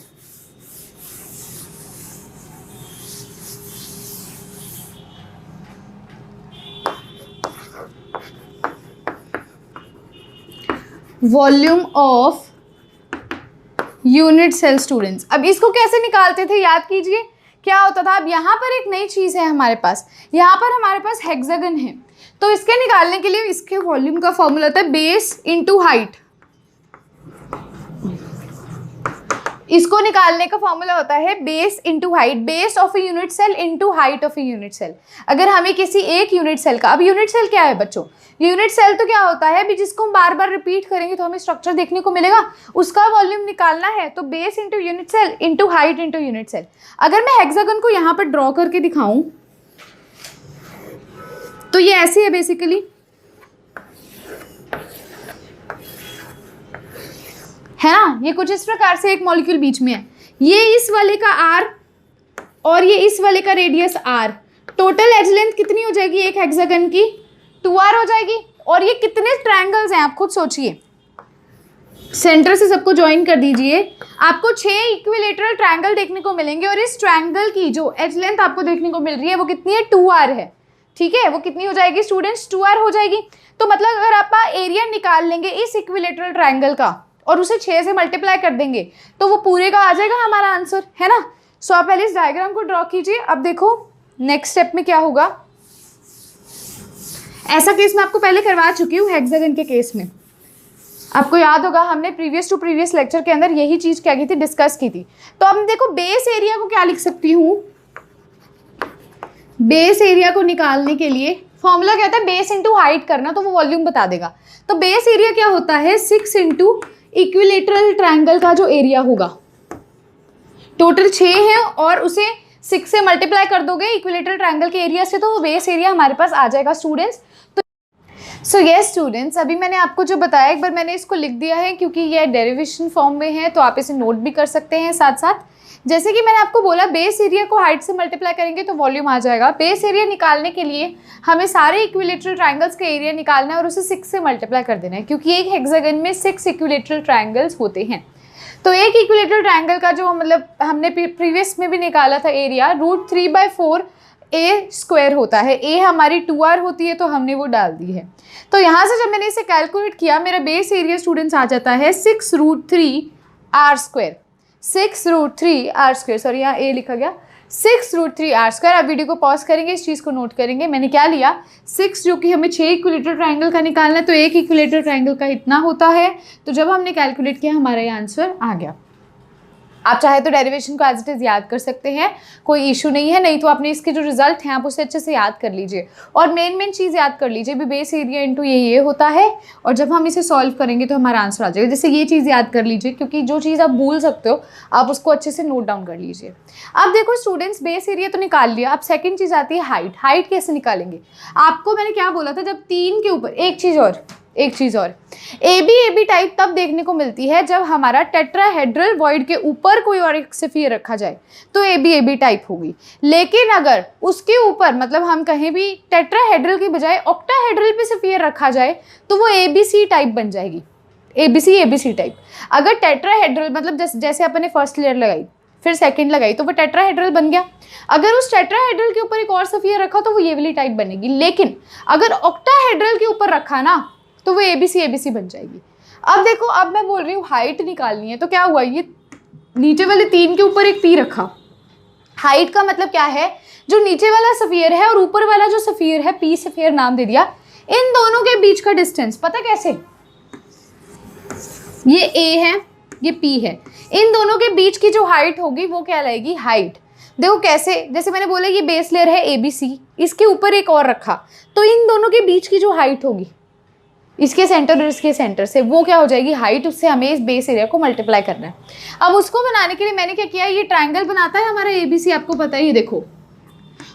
Volume of unit cell students. अब इसको कैसे निकालते थे याद कीजिए, क्या होता था। अब यहाँ पर एक नई चीज़ है हमारे पास, यहाँ पर हमारे पास हेक्सागन है, तो इसके निकालने के लिए इसके वॉल्यूम का फॉर्मूला होता है बेस इंटू हाइट। इसको निकालने का फॉर्मूला होता है base into height, base of a unit cell into height of a unit cell. अगर हमें किसी एक यूनिट सेल का, अब यूनिट सेल क्या है बच्चों, यूनिट सेल तो क्या होता है भी जिसको हम बार बार रिपीट करेंगे तो हमें स्ट्रक्चर देखने को मिलेगा, उसका वॉल्यूम निकालना है तो base into unit cell into height into unit cell. अगर मैं हेक्सागन को यहाँ पर ड्रॉ करके दिखाऊं तो ये ऐसी है बेसिकली, है ना। ये कुछ इस प्रकार से एक मॉलिक्यूल बीच में है, ये इस वाले का R और ये इस वाले का radius R। Total edge length कितनी हो जाएगी एक हेक्सागन की, 2R हो जाएगी। और ये कितने ट्रायंगल्स हैं आप खुद सोचिए, सेंटर से सबको ज्वाइन कर दीजिए, आपको 6 इक्विलेटरल ट्रायंगल देखने को मिलेंगे। और इस ट्रायंगल की जो एज लेंथ आपको देखने को मिल रही है वो कितनी है, 2R है, ठीक है। वो कितनी हो जाएगी स्टूडेंट्स, 2R हो जाएगी। तो मतलब अगर आप एरिया निकाल लेंगे इस इक्विलेटरल ट्रायंगल का और उसे 6 से मल्टीप्लाई कर देंगे तो वो पूरे का आ जाएगा हमारा आंसर, है ना। सो आप पहले इस डायग्राम को ड्रॉ कीजिए। अब देखो नेक्स्ट स्टेप में क्या होगा। ऐसा केस मैं आपको पहले करवा चुकी हूँ हेक्सागन के केस में, आपको याद होगा हमने प्रीवियस टू प्रीवियस लेक्चर के अंदर यही चीज़ क्या की थी, डिस्कस की थी। तो अब देखो बेस एरिया को क्या लिख सकती हूँ, बेस एरिया को निकालने के लिए फॉर्मूला क्या होता है, बेस इंटू हाइट करना, तो वो वॉल्यूम बता देगा। तो बेस एरिया क्या होता है, 6 इंटू इक्विलेटरल ट्रायंगल का जो एरिया होगा, टोटल 6 है और उसे 6 से मल्टीप्लाई कर दोगे इक्विलेटरल ट्रायंगल के एरिया से, तो वो बेस एरिया हमारे पास आ जाएगा स्टूडेंट्स। तो सो यस स्टूडेंट्स, अभी मैंने आपको जो बताया एक बार मैंने इसको लिख दिया है क्योंकि ये डेरिवेशन फॉर्म में है, तो आप इसे नोट भी कर सकते हैं साथ साथ। जैसे कि मैंने आपको बोला बेस एरिया को हाइट से मल्टीप्लाई करेंगे तो वॉल्यूम आ जाएगा। बेस एरिया निकालने के लिए हमें सारे इक्विलेटरल ट्रायंगल्स का एरिया निकालना है और उसे 6 से मल्टीप्लाई कर देना है, क्योंकि एक हेक्सागन में 6 इक्विलेटरल ट्रायंगल्स होते हैं। तो एक इक्विलेटरल ट्रायंगल का जो मतलब हमने प्रीवियस में भी निकाला था एरिया, √3/4 A² होता है। A हमारी 2R होती है तो हमने वो डाल दी है। तो यहाँ से जब मैंने इसे कैलकुलेट किया मेरा बेस एरिया स्टूडेंट्स आ जाता है 6√3R²। 6√3R², सॉरी यहाँ A लिखा गया, 6√3R²। अब वीडियो को पॉज करेंगे, इस चीज़ को नोट करेंगे। मैंने क्या लिया, 6 जो कि हमें 6 इक्विलेटरल ट्रायंगल का निकालना है, तो एक इक्विलेटरल ट्रायंगल का इतना होता है। तो जब हमने कैलकुलेट किया हमारा ये आंसर आ गया। आप चाहे तो डेरिवेशन को एज इट इज़ याद कर सकते हैं, कोई इशू नहीं है, नहीं तो आपने इसके जो रिजल्ट हैं आप उसे अच्छे से याद कर लीजिए। और मेन चीज़ याद कर लीजिए भी बेस एरिया इंटू ये होता है, और जब हम इसे सॉल्व करेंगे तो हमारा आंसर आ जाएगा। जैसे ये चीज़ याद कर लीजिए, क्योंकि जो चीज़ आप भूल सकते हो आप उसको अच्छे से नोट डाउन कर लीजिए। अब देखो स्टूडेंट्स, बेस एरिया तो निकाल लिया, अब सेकेंड चीज़ आती है हाइट। हाइट कैसे निकालेंगे? आपको मैंने क्या बोला था, जब 3 के ऊपर एक चीज़ और ए बी टाइप तब देखने को मिलती है जब हमारा टेट्राहेड्रल वॉइड के ऊपर कोई और एक स्फीयर रखा जाए तो ए बी टाइप होगी। लेकिन अगर उसके ऊपर मतलब हम कहीं भी टेट्राहेड्रल की बजाय ऑक्टाहेड्रल पे स्फीयर रखा जाए तो वो ABC टाइप बन जाएगी, ABC टाइप। अगर टेट्राहेड्रल मतलब जैसे अपन ने फर्स्ट लेयर लगाई फिर सेकंड लगाई तो वो टेट्राहेड्रल बन गया। अगर उस टेट्राहेड्रल के ऊपर एक और स्फीयर रखा तो वो ये वाली टाइप बनेगी। लेकिन अगर ऑक्टाहेड्रल के ऊपर रखा ना तो वो ABC बन जाएगी। अब देखो, अब मैं बोल रही हूँ हाइट निकालनी है, तो क्या हुआ, ये नीचे वाले 3 के ऊपर एक P रखा। हाइट का मतलब क्या है, जो नीचे वाला स्फीयर है और ऊपर वाला जो स्फीयर है, P स्फीयर नाम दे दिया, इन दोनों के बीच का डिस्टेंस पता कैसे, ये A है ये P है, इन दोनों के बीच की जो हाइट होगी वो क्या लाएगी, हाइट। देखो कैसे, जैसे मैंने बोला ये बेस लेयर है ABC, इसके ऊपर एक और रखा तो इन दोनों के बीच की जो हाइट होगी इसके सेंटर और इसके सेंटर से, वो क्या हो जाएगी, हाइट। उससे हमें इस बेस एरिया को मल्टीप्लाई करना है। अब उसको बनाने के लिए मैंने क्या किया, ये ट्रायंगल बनाता है हमारा ABC, आपको पता है, ये देखो,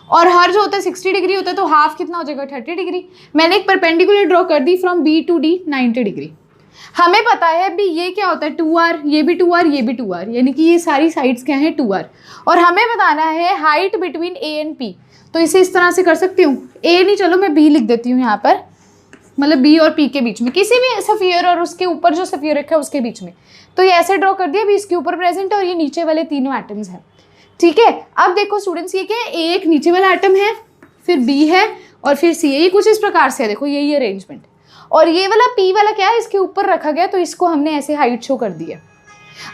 और हर जो होता है 60 डिग्री होता है तो हाफ कितना हो जाएगा, 30 डिग्री। मैंने एक परपेंडिकुलर ड्रॉ कर दी फ्रॉम B to D 90 डिग्री। हमें पता है भी ये क्या होता है 2R, ये भी 2R, ये भी 2R, यानी कि ये सारी साइड्स क्या हैं 2R। और हमें बताना है height between A and P। तो इसे इस तरह से कर सकती हूँ, A नहीं, चलो मैं B लिख देती हूँ यहाँ पर, मतलब B और P के बीच में, किसी भी स्फीयर और उसके ऊपर जो स्फीयर रखा है उसके बीच में। तो ये ऐसे ड्रॉ कर दिया, भी इसके ऊपर प्रेजेंट है और ये नीचे वाले तीनों एटम्स हैं। ठीक है, अब देखो स्टूडेंट्स, ये क्या है, एक नीचे वाला एटम है, फिर B है और फिर C है। ये कुछ इस प्रकार से है, देखो यही अरेंजमेंट। और ये वाला P वाला क्या है, इसके ऊपर रखा गया, तो इसको हमने ऐसे हाइट शो कर दी है।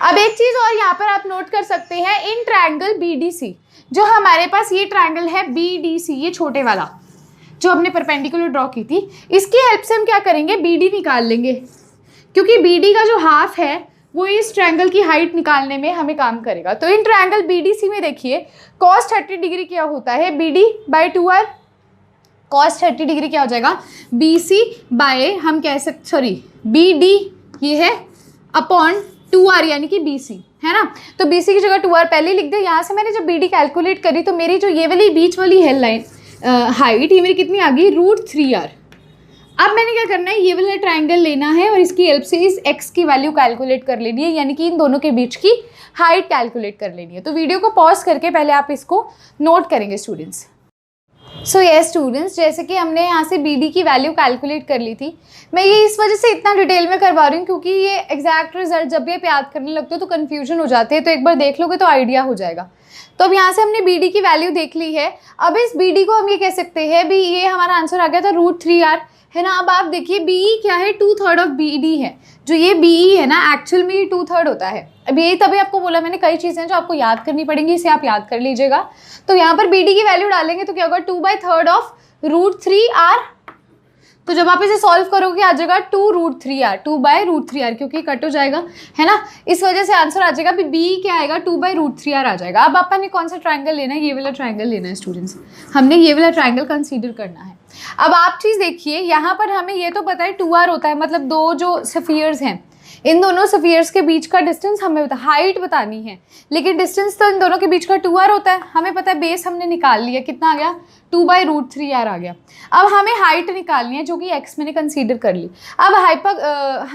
अब एक चीज़ और यहाँ पर आप नोट कर सकते हैं, इन ट्रायंगल BDC, जो हमारे पास ये ट्रायंगल है BDC, ये छोटे वाला जो हमने परपेंडिकुलर ड्रॉ की थी, इसकी हेल्प से हम क्या करेंगे, BD निकाल लेंगे, क्योंकि BD का जो हाफ है वो इस ट्रायंगल की हाइट निकालने में हमें काम करेगा। तो इन ट्रायंगल BDC में देखिए cos 30 डिग्री क्या होता है, BD by 2R, cos 30 degree क्या हो जाएगा, BC बाय, हम कह सकते, सॉरी BD ये है अपॉन 2R, यानी कि BC है ना। तो BC की जगह 2R पहले लिख दे। यहाँ से मैंने जब BD कैलकुलेट करी तो मेरी जो ये वाली बीच वाली है लाइन हाइट, ये मेरी कितनी आ गई, √3R। अब मैंने क्या करना है, ये वाला ट्रायंगल लेना है और इसकी हेल्प से इस x की वैल्यू कैलकुलेट कर लेनी है, यानी कि इन दोनों के बीच की हाइट कैलकुलेट कर लेनी है। तो वीडियो को पॉज करके पहले आप इसको नोट करेंगे स्टूडेंट्स। सो ये स्टूडेंट्स, जैसे कि हमने यहाँ से BD की वैल्यू कैलकुलेट कर ली थी, मैं ये इस वजह से इतना डिटेल में करवा रही हूँ क्योंकि ये एग्जैक्ट रिजल्ट जब भी आप याद करने लगते हो तो कन्फ्यूजन हो जाते हैं, तो एक बार देख लोगे तो आइडिया हो जाएगा। तो अब यहाँ से हमने BD की वैल्यू देख ली है। अब इस BD को हम ये कह सकते हैं भी, ये हमारा आंसर आ गया था √3R, है ना। अब आप देखिए BE क्या है, 2/3 ऑफ BD है। जो ये BE है ना, एक्चुअल में ये 2/3 होता है। अब यही तभी आपको बोला मैंने, कई चीज़ें जो आपको याद करनी पड़ेंगी, इसे आप याद कर लीजिएगा। तो यहाँ पर BD की वैल्यू डालेंगे तो क्या होगा, 2/3 ऑफ √3R। तो जब आप इसे सॉल्व करोगे आ जाएगा 2√3R, 2/√3R, क्योंकि कट हो जाएगा, है ना। इस वजह से आंसर आ जाएगा, BE क्या आएगा, 2/√3R आ जाएगा। अब अपन ने कौन सा ट्रायंगल लेना है, ये वाला ट्रायंगल लेना है स्टूडेंट्स, हमने ये वाला ट्रायंगल कंसीडर करना है। अब आप चीज़ देखिए, यहाँ पर हमें ये तो पता है 2R होता है, मतलब दो जो स्फीयर्स हैं, इन दोनों स्फीयर्स के बीच का डिस्टेंस हमें हाइट बतानी है, लेकिन डिस्टेंस तो इन दोनों के बीच का 2R होता है। हमें पता है बेस हमने निकाल लिया, कितना आ गया, 2/√3R आ गया। अब हमें हाइट निकालनी है जो कि x मैंने कंसीडर कर ली। अब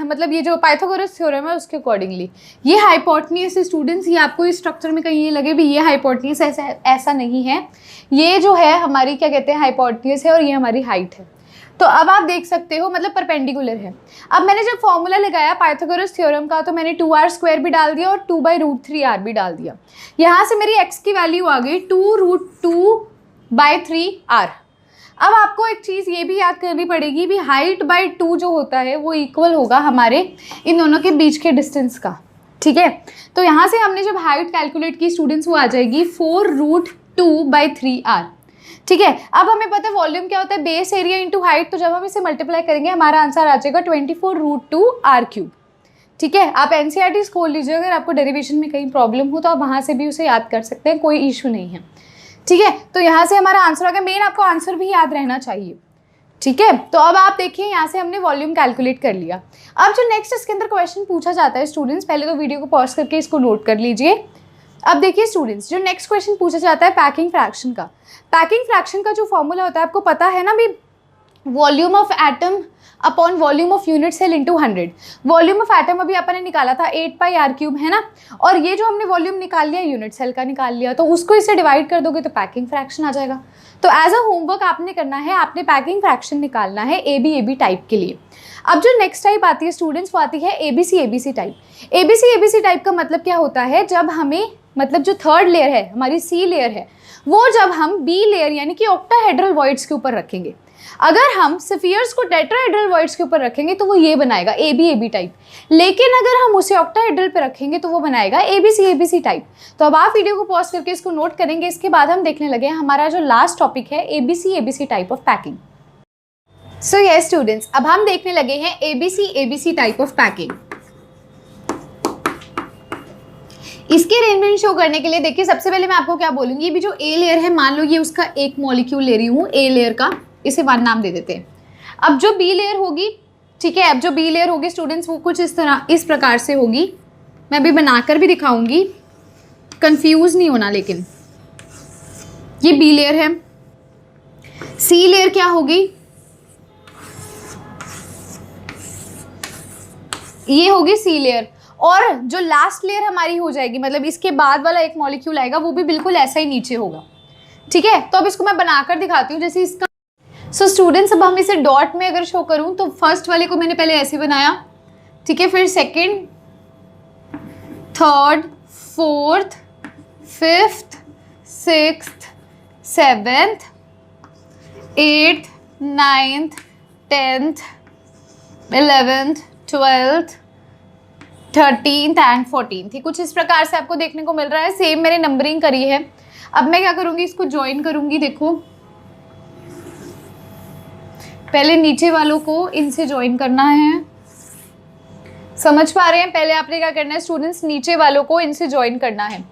मतलब ये जो पाइथागोरस थ्योरम है उसके अकॉर्डिंगली ये हाइपोटेन्यूज स्टूडेंट्स, ये आपको इस स्ट्रक्चर में कहीं ये लगे भी ये हाइपोटेन्यूज, ऐसा नहीं है। ये जो है हमारी क्या कहते हैं, हाइपोटेन्यूज है और ये हमारी हाइट है। तो अब आप देख सकते हो मतलब परपेंडिकुलर है। अब मैंने जब फॉर्मूला लगाया पाइथागोरस थ्योरम का तो मैंने 2R² भी डाल दिया और 2/√3R भी डाल दिया। यहाँ से मेरी x की वैल्यू आ गई 2√2/3R। अब आपको एक चीज़ ये भी याद करनी पड़ेगी भी हाइट बाई 2 जो होता है वो इक्वल होगा हमारे इन दोनों के बीच के डिस्टेंस का, ठीक है। तो यहाँ से हमने जब हाइट कैलकुलेट की स्टूडेंट्स वो आ जाएगी 4√2/3R, ठीक है। अब हमें पता है वॉल्यूम क्या होता है, बेस एरिया इंटू हाइट, तो जब हम इसे मल्टीप्लाई करेंगे हमारा आंसर आ जाएगा 24√2R³, ठीक है, आप एनसीईआरटी खोल लीजिए, अगर आपको डेरिवेशन में कहीं प्रॉब्लम हो तो आप वहाँ से भी उसे याद कर सकते हैं, कोई इशू नहीं है। ठीक है, तो यहाँ से हमारा आंसर आ गया। मेन आपको आंसर भी याद रहना चाहिए। ठीक है, तो अब आप देखिए यहाँ से हमने वॉल्यूम कैलकुलेट कर लिया। अब जो नेक्स्ट इसके अंदर क्वेश्चन पूछा जाता है स्टूडेंट्स, पहले तो वीडियो को पॉज करके इसको नोट कर लीजिए। अब देखिए स्टूडेंट्स, जो नेक्स्ट क्वेश्चन पूछा जाता है पैकिंग फ्रैक्शन का। पैकिंग फ्रैक्शन का जो फॉर्मूला होता है आपको पता है ना भी, volume of atom upon volume of unit cell into 100। Volume of atom अभी अपन ने निकाला था 8πr³ है ना, और ये जो हमने वॉल्यूम निकाल लिया यूनिट सेल का निकाल लिया, तो उसको इससे डिवाइड कर दोगे तो पैकिंग फ्रैक्शन आ जाएगा। तो एज अ होमवर्क आपने करना है, आपने पैकिंग फ्रैक्शन निकालना है AB टाइप के लिए। अब जो नेक्स्ट टाइप आती है स्टूडेंट्स वो आती है ABC टाइप। ABC टाइप का मतलब क्या होता है, जब हमें मतलब जो थर्ड लेयर है हमारी C लेयर है, वो जब हम B लेयर यानी कि ऑक्टाहेड्रल वॉइड्स के ऊपर रखेंगे। अगर हम स्फीयर्स को टेट्राहेड्रल वॉइड्स के ऊपर रखेंगे तो वो ये बनाएगा AB टाइप, लेकिन अगर हम उसे ऑक्टाहेड्रल पे रखेंगे तो वो बनाएगा ABC टाइप। तो अब आप वीडियो को पॉज करके इसको नोट करेंगे, इसके बाद हम देखने लगे हमारा जो लास्ट टॉपिक है ABC type of packing. So yes students, अब हम देखने लगे हैं ABC टाइप ऑफ पैकिंग। इसके अरेंजमेंट शो करने के लिए देखिए, सबसे पहले मैं आपको क्या बोलूँगी, ये भी जो A लेयर है मान लो ये उसका एक मॉलिक्यूल ले रही हूँ A लेयर का, इसे 1 नाम दे देते हैं। अब जो B लेयर होगी, ठीक है, अब जो B लेयर होगी स्टूडेंट्स वो कुछ इस तरह इस प्रकार से होगी। मैं अभी बनाकर भी दिखाऊंगी, कंफ्यूज नहीं होना। लेकिन ये B लेयर है। C लेयर क्या होगी, ये होगी C लेयर, और जो लास्ट लेयर हमारी हो जाएगी, मतलब इसके बाद वाला एक मॉलिक्यूल आएगा, वो भी बिल्कुल ऐसा ही नीचे होगा। ठीक है, तो अब इसको मैं बनाकर दिखाती हूँ। जैसे इसका सो स्टूडेंट्स, अब हम इसे डॉट में अगर शो करूँ तो फर्स्ट वाले को मैंने पहले ऐसे बनाया, ठीक है, फिर second, third, fourth, fifth, sixth, seventh, 8th, 9th, 10th, 11th, 12th, 13th and 14th। कुछ इस प्रकार से आपको देखने को मिल रहा है। सेम मैंने नंबरिंग करी है। अब मैं क्या करूँगी, इसको ज्वाइन करूँगी। देखो पहले नीचे वालों को इनसे ज्वाइन करना है, समझ पा रहे हैं? पहले आपने क्या करना है स्टूडेंट्स, नीचे वालों को इनसे ज्वाइन करना है।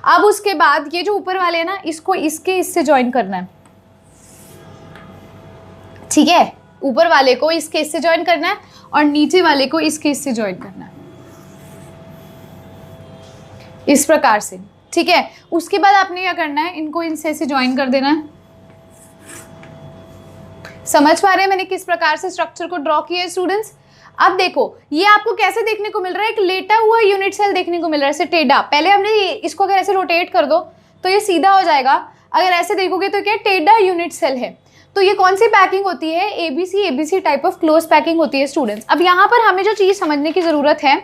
अब उसके बाद ये जो ऊपर वाले हैं ना, इसको इससे ज्वाइन करना है। ठीक है, ऊपर वाले को इसके इससे ज्वाइन करना है और नीचे वाले को इसके इससे ज्वाइन करना है, इस प्रकार से। ठीक है, उसके बाद आपने क्या करना है, इनको इनसे ऐसे ज्वाइन कर देना है। समझ पा रहे हैं मैंने किस प्रकार से स्ट्रक्चर को ड्रॉ किया है स्टूडेंट्स? अब देखो ये आपको कैसे देखने को मिल रहा है, एक लेटा हुआ यूनिट सेल देखने को मिल रहा है, ऐसे टेढ़ा। पहले हमने इसको अगर ऐसे रोटेट कर दो तो ये सीधा हो जाएगा, अगर ऐसे देखोगे तो क्या टेढ़ा यूनिट सेल है। तो ये कौन सी पैकिंग होती है, ABC type of close packing होती है स्टूडेंट्स। अब यहाँ पर हमें जो चीज़ समझने की ज़रूरत है,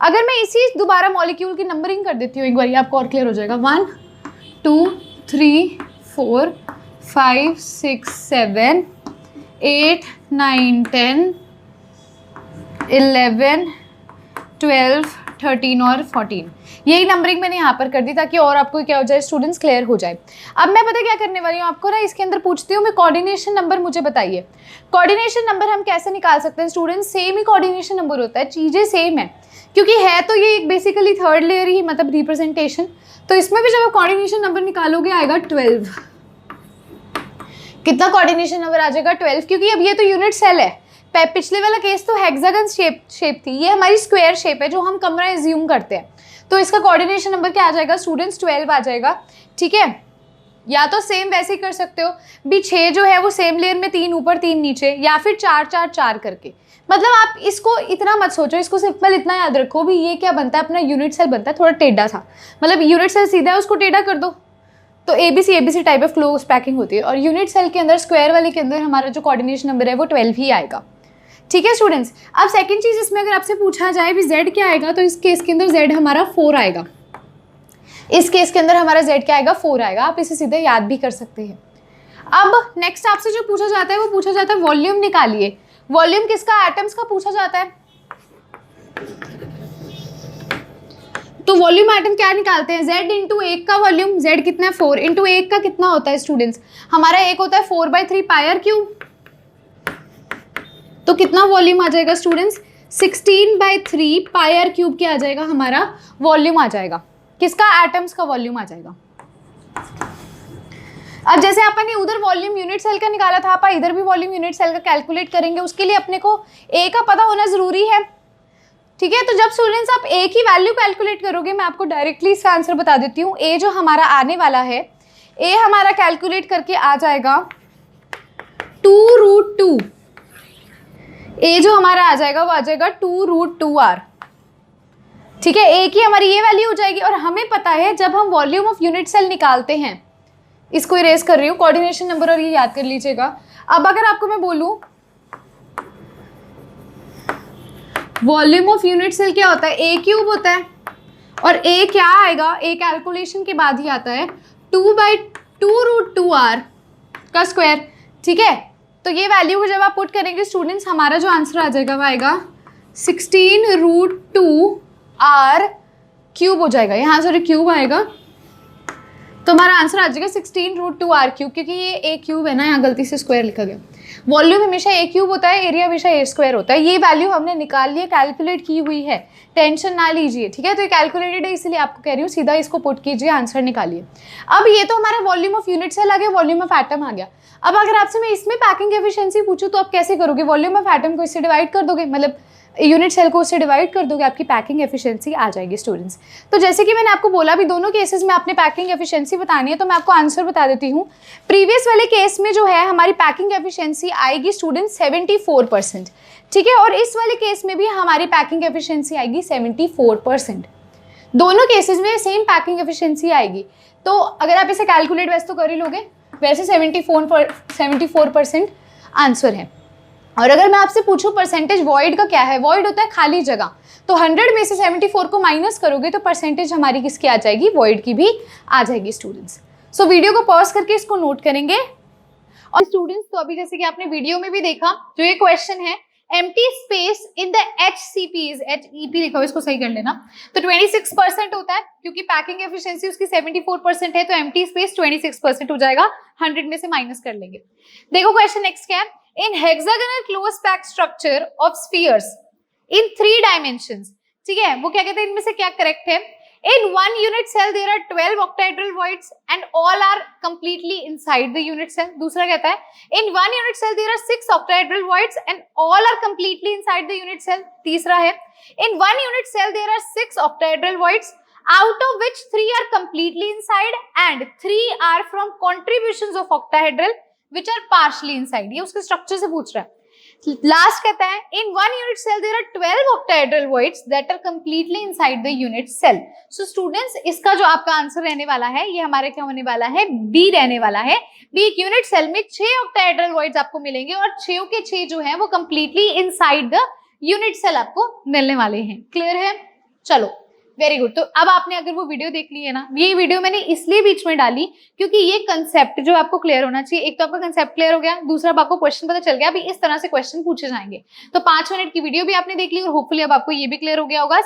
अगर मैं इसी दोबारा मॉलिक्यूल की नंबरिंग कर देती हूँ एक बार, आपको और क्लियर हो जाएगा। 1 2 3 4 5 6 7 8 9 10 11 12 13 और 14, यही नंबरिंग मैंने यहाँ पर कर दी ताकि और आपको क्या हो जाए स्टूडेंट्स, क्लियर हो जाए। अब मैं पता क्या करने वाली हूँ आपको ना, इसके अंदर पूछती हूँ मैं कोऑर्डिनेशन नंबर, मुझे बताइए कोऑर्डिनेशन नंबर हम कैसे निकाल सकते हैं स्टूडेंट्स। सेम ही कोऑर्डिनेशन नंबर होता है, चीज़ें सेम है, क्योंकि है तो ये एक बेसिकली थर्ड लेयर ही, मतलब रिप्रेजेंटेशन। तो इसमें भी जब आप कोऑर्डिनेशन नंबर निकालोगे आएगा 12। कितना कोऑर्डिनेशन नंबर आ जाएगा, 12, क्योंकि अब ये तो यूनिट सेल है। पिछले वाला केस तो हेक्सागन शेप थी, ये हमारी स्क्वायर शेप है जो हम कमरा एज्यूम करते हैं। तो इसका कोऑर्डिनेशन नंबर क्या आ जाएगा स्टूडेंट्स, 12 आ जाएगा। ठीक है, या तो सेम वैसे ही कर सकते हो भी, 6 जो है वो सेम लेयर में 3 ऊपर 3 नीचे, या फिर 4 4 4 करके। मतलब आप इसको इतना मत सोचो, इसको सिंपल इतना याद रखो भी ये क्या बनता है, अपना यूनिट सेल बनता है थोड़ा टेढ़ा सा, मतलब यूनिट सेल सीधा है उसको टेढ़ा कर दो। तो ABC type of close packing होती है, और यूनिट सेल के अंदर स्क्वायर वाले के अंदर हमारा जो कोऑर्डिनेशन नंबर है वो 12 ही आएगा। ठीक है स्टूडेंट्स, अब सेकंड चीज़ इसमें अगर आपसे पूछा जाए भी Z क्या आएगा, तो इस केस के अंदर Z हमारा 4 आएगा। इस केस के अंदर हमारा Z क्या आएगा, 4 आएगा। आप इसे सीधे याद भी कर सकते हैं। अब नेक्स्ट आपसे जो पूछा जाता है वो पूछा जाता है वॉल्यूम निकालिए। वॉल्यूम किसका, एटम्स का पूछा जाता है। तो वॉल्यूम एटम क्या निकालते हैं, Z इंटू 1 का वॉल्यूम, Z कितना है 4, इंटू 1 का कितना होता है स्टूडेंट्स, हमारा 1 होता है 4/3 πr³। तो कितना वॉल्यूम आ जाएगा स्टूडेंट्स, 16/3 पाई आर क्यूब क्या आ जाएगा, हमारा वॉल्यूम आ जाएगा। किसका, एटम्स का वॉल्यूम आ जाएगा। अब जैसे अपन ने उधर वॉल्यूम यूनिट सेल का निकाला था, आप इधर भी वॉल्यूम यूनिट सेल का कैलकुलेट करेंगे, उसके लिए अपने को ए का पता होना जरूरी है, ठीक है। तो जब स्टूडेंट्स आप ए की वैल्यू कैलकुलेट करोगे, मैं आपको डायरेक्टली इसका आंसर बता देती हूँ। ए जो हमारा आने वाला है, ए हमारा कैलकुलेट करके आ जाएगा 2√2। ए जो हमारा आ जाएगा वो आ जाएगा 2√2r, ठीक है। ए की हमारी ये वैल्यू हो जाएगी। और हमें पता है जब हम वॉल्यूम ऑफ यूनिट सेल निकालते हैं, इसको इरेज कर रही हूँ, कोऑर्डिनेशन नंबर और ये याद कर लीजिएगा। अब अगर आपको मैं बोलूं वॉल्यूम ऑफ यूनिट सेल क्या होता है, ए क्यूब होता है, और ए क्या आएगा, ए कैलकुलेशन के बाद ही आता है 2/2√2r का स्क्वायर, ठीक है। तो ये वैल्यू को जब आप पुट करेंगे स्टूडेंट्स, हमारा जो आंसर आ जाएगा वो आएगा 16√2r क्यूब हो जाएगा, यहाँ सॉरी क्यूब आएगा, तो हमारा आंसर आ जाएगा 16√2r क्यूब, क्योंकि ये ए क्यूब है ना, यहाँ गलती से स्क्वायर लिखा गया। वॉल्यूम हमेशा ए क्यूब होता है, एरिया हमेशा ए स्क्वायर होता है। ये वैल्यू हमने निकाल ली है, कैलकुलेट की हुई है, टेंशन ना लीजिए, ठीक है। तो ये कैलकुलेटेड है, इसलिए आपको कह रही हूँ सीधा इसको पुट कीजिए, आंसर निकालिए। अब ये तो हमारा वॉल्यूम ऑफ यूनिट सेल आ गया, वॉल्यूम ऑफ एटम आ गया। अब अगर आपसे मैं इसमें पैकिंग एफिशिएंसी पूछूं तो आप कैसे करोगे, वॉल्यूम ऑफ एटम को इससे डिवाइड कर दोगे, मतलब यूनिट सेल को उससे डिवाइड कर दोगे, आपकी पैकिंग एफिशिएंसी आ जाएगी स्टूडेंट्स। तो जैसे कि मैंने आपको बोला भी, दोनों केसेस में आपने पैकिंग एफिशिएंसी बतानी है, तो मैं आपको आंसर बता देती हूँ। प्रीवियस वाले केस में जो है हमारी पैकिंग एफिशिएंसी आएगी स्टूडेंट्स 74%, ठीक है। और इस वाले केस में भी हमारी पैकिंग एफिशिएंसी आएगी 74%। दोनों केसेस में सेम पैकिंग एफिशिएंसी आएगी। तो अगर आप इसे कैलकुलेट वैसे तो कर ही लोगे, वैसे 74% आंसर है। और अगर मैं आपसे पूछूं परसेंटेज वॉइड का क्या है, वॉइड होता है खाली जगह, तो 100 में से 74 को माइनस करोगे तो परसेंटेज हमारी किसकी आ जाएगी, वॉइड की भी आ जाएगी स्टूडेंट्स। सो वीडियो को पॉज करके इसको नोट करेंगे। और स्टूडेंट्स तो अभी जैसे कि आपने वीडियो में भी देखा, जो ये क्वेश्चन है, empty space in the HCPs, HEP लिखा हुआ, इसको सही कर लेना। तो 26% होता है, क्योंकि पैकिंग एफिशिएंसी उसकी 74% है, तो एम्प्टी स्पेस 26% हो जाएगा, 100 में से माइनस कर लेंगे। देखो क्वेश्चन नेक्स्ट क्या है, in hexagonal close packed structure of spheres in 3 dimensions, ठीक है, वो क्या कहते हैं, इनमें से क्या करेक्ट है। In one unit cell there are 12 octahedral voids and all are completely inside the unit cell. दूसरा कहता है in one unit cell there are 6 octahedral voids and all are completely inside the unit cell. तीसरा है in one unit cell there are 6 octahedral voids out of which 3 are completely inside and 3 are from contributions of octahedral which are partially inside. ये उसके स्ट्रक्चर से पूछ रहा है। लास्ट कहता है in one unit cell there are 12 octahedral voids that are completely inside the unit cell. So students, इसका जो आपका आंसर रहने वाला है, ये हमारे क्या होने वाला है, बी रहने वाला है। बी, एक यूनिट सेल में 6 octahedral voids आपको मिलेंगे और 6 के 6 जो है वो completely inside the unit cell आपको मिलने वाले हैं। क्लियर है? चलो वेरी गुड। तो अब आपने अगर वो वीडियो देख ली है ना, ये वीडियो मैंने इसलिए बीच में डाली क्योंकि ये कंसेप्ट जो आपको क्लियर होना चाहिए। एक तो आपका कंसेप्ट क्लियर हो गया, दूसरा आपको क्वेश्चन पता चल गया अभी इस तरह से क्वेश्चन पूछे जाएंगे। तो 5 मिनट की वीडियो भी आपने देख ली और होपफुली अब आपको ये भी क्लियर हो गया होगा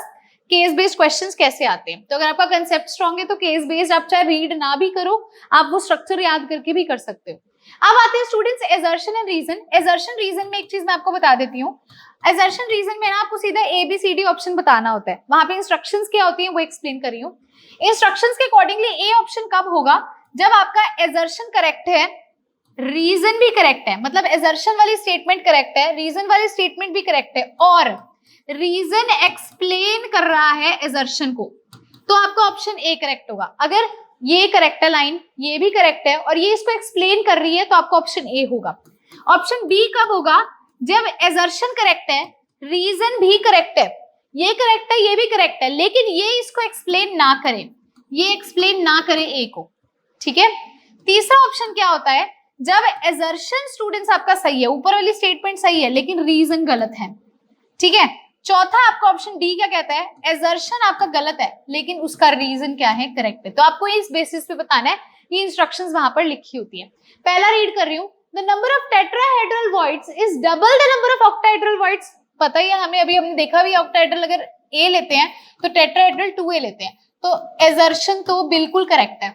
केस बेस्ड क्वेश्चंस कैसे आते हैं। तो अगर आपका कंसेप्ट स्ट्रांग है तो केस बेस्ड आप चाहे रीड ना भी करो, आप वो स्ट्रक्चर याद करके भी कर सकते हो। अब आते हैं students assertion and reason. Assertion reason में एक चीज मैं आपको बता देती हूँ। एजर्शन रीजन में ना आपको सीधा ABCD ऑप्शन बताना होता है, वहां पे इंस्ट्रक्शंस क्या होती हैं वो एक्सप्लेन कर रही हूँ। इंस्ट्रक्शंस के अकॉर्डिंगली ए ऑप्शन कब होगा, जब आपका एजर्शन करेक्ट है, रीजन भी करेक्ट है, मतलब एजर्शन वाली स्टेटमेंट करेक्ट है, रीजन वाली स्टेटमेंट भी करेक्ट है और रीजन एक्सप्लेन कर रहा है एजर्शन को, तो आपका ऑप्शन ए करेक्ट होगा। अगर ये करेक्ट है लाइन, ये भी करेक्ट है और ये इसको एक्सप्लेन कर रही है, तो आपका ऑप्शन ए होगा। ऑप्शन बी कब होगा, जब एजर्शन करेक्ट है, रीजन भी करेक्ट है, ये करेक्ट है, ये भी करेक्ट है, लेकिन ये इसको एक्सप्लेन ना करे, ये एक्सप्लेन ना करे ए को, ठीक है। तीसरा ऑप्शन क्या होता है, जब एजर्शन स्टूडेंट्स आपका सही है, ऊपर वाली स्टेटमेंट सही है लेकिन रीजन गलत है, ठीक है। चौथा आपका ऑप्शन डी क्या कहता है, एजर्शन आपका गलत है लेकिन उसका रीजन क्या है, करेक्ट है। तो आपको इस बेसिस पे बताना है, ये इंस्ट्रक्शंस वहां पर लिखी होती है। पहला रीड कर रही हूँ, the number of tetrahedral voids is double the number of octahedral voids। पता ही है हमें, अभी हमने देखा भी octahedral अगर A लेते हैं तो tetrahedral 2A लेते हैं, तो एजर्शन तो बिल्कुल करेक्ट है।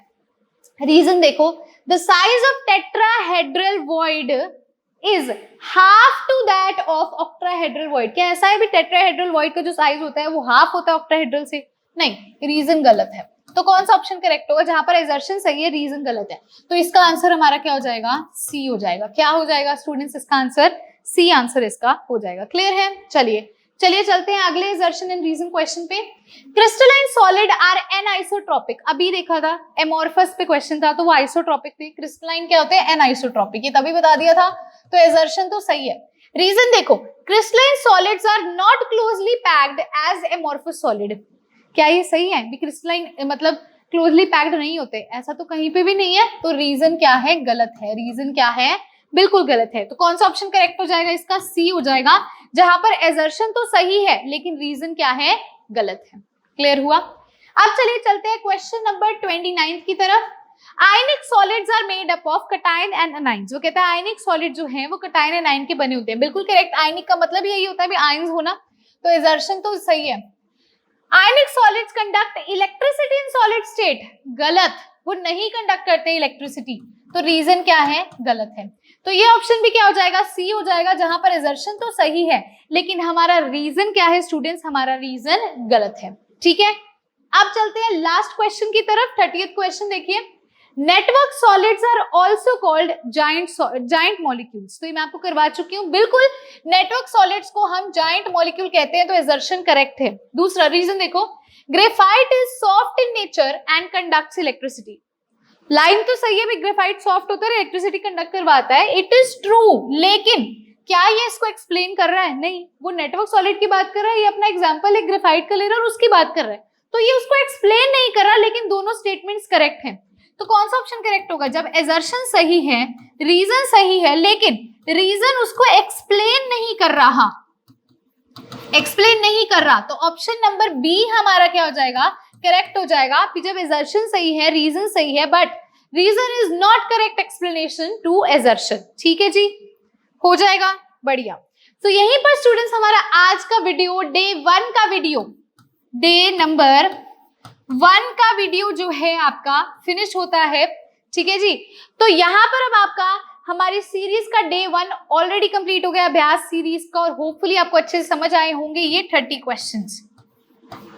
रीजन देखो, the size of tetrahedral void is half to that of octahedral void. क्या ऐसा है भी टेट्राहेड्रल वॉइड का जो साइज होता है वो हाफ होता है ऑक्टाहेड्रल से? नहीं, रीजन गलत है। तो कौन सा ऑप्शन करेक्ट होगा? जहां पर एजर्शन सही है, रीजन गलत है, तो इसका आंसर हमारा क्या हो जाएगा? सी हो जाएगा। क्या हो जाएगा स्टूडेंट्स? इसका आंसर सी आंसर इसका हो जाएगा। क्लियर है? चलिए चलते हैं अगले एजर्शन एंड रीजन क्वेश्चन पे। Crystalline solid are anisotropic. अभी देखा था एमोर्फस पे क्वेश्चन था, तो वो आइसोट्रॉपिक थे। क्रिस्टलाइन क्या होते हैं? एनआइसोट्रॉपिक। ये तभी बता दिया था, तो एजर्शन तो सही है। रीजन देखो, crystalline solids are not closely packed as amorphous solid. क्या ये सही है? भी क्रिस्टलाइन मतलब क्लोजली पैक्ड नहीं होते, ऐसा तो कहीं पे भी नहीं है। तो रीजन क्या है? गलत है। रीजन क्या है? बिल्कुल गलत है। तो कौन सा ऑप्शन करेक्ट हो जाएगा? इसका सी हो जाएगा, जहां पर एजर्शन तो सही है लेकिन रीजन क्या है? गलत है। क्लियर हुआ? अब चलिए चलते हैं क्वेश्चन नंबर 29 की तरफ। Ionic solids are made up of cation and anions. वो कहता है आयनिक सॉलिड जो है वो कटायन एंड आयन के बने होते हैं। बिल्कुल करेक्ट। आयनिक का मतलब यही होता है भी आयंस होना, तो एजर्शन तो सही है। आयनिक solids conduct electricity in solid state. गलत, वो नहीं कंडक्ट करते इलेक्ट्रिसिटी, तो रीजन क्या है? गलत है। तो ये ऑप्शन भी क्या हो जाएगा? सी हो जाएगा, जहां पर एजर्शन तो सही है लेकिन हमारा रीजन क्या है स्टूडेंट्स? हमारा रीजन गलत है। ठीक है, अब चलते हैं लास्ट क्वेश्चन की तरफ। 30th क्वेश्चन देखिए। Network solids are also called giant molecules. तो ये मैं आपको करवा चुकी हूँ। बिल्कुल, नेटवर्क सॉलिड्स को हम जाइंट मॉलिक्यूल कहते हैं, तो एजर्शन करेक्ट है। दूसरा रीजन देखो, graphite is soft in nature and conducts electricity. Line तो सही है भी, ग्रेफाइट सॉफ्ट होता है, इलेक्ट्रिसिटी कंडक्ट करवाता है, इट इज ट्रू, लेकिन क्या ये इसको एक्सप्लेन कर रहा है? नहीं, वो नेटवर्क सॉलिड की बात कर रहा है, ये अपना एग्जांपल है ग्रेफाइट का ले रहा है और उसकी बात कर रहा है, तो ये उसको एक्सप्लेन नहीं कर रहा, लेकिन दोनों स्टेटमेंट्स करेक्ट हैं। तो कौन सा ऑप्शन करेक्ट होगा? जब एजर्शन सही है, रीजन सही है, लेकिन रीजन उसको एक्सप्लेन नहीं कर रहा, तो ऑप्शन नंबर बी हमारा क्या हो जाएगा? करेक्ट हो जाएगा। जब एजर्शन सही है, रीजन सही है, but reason is not correct explanation to assertion. ठीक है जी, हो जाएगा, बढ़िया। तो यहीं पर स्टूडेंट्स हमारा आज का वीडियो डे 1 का वीडियो, डे नंबर 1 का वीडियो जो है आपका फिनिश होता है। ठीक है जी, तो यहाँ पर अब आपका हमारी सीरीज का डे 1 ऑलरेडी कंप्लीट हो गया, अभ्यास सीरीज का, और होपफुली आपको अच्छे से समझ आए होंगे ये 30 क्वेश्चंस।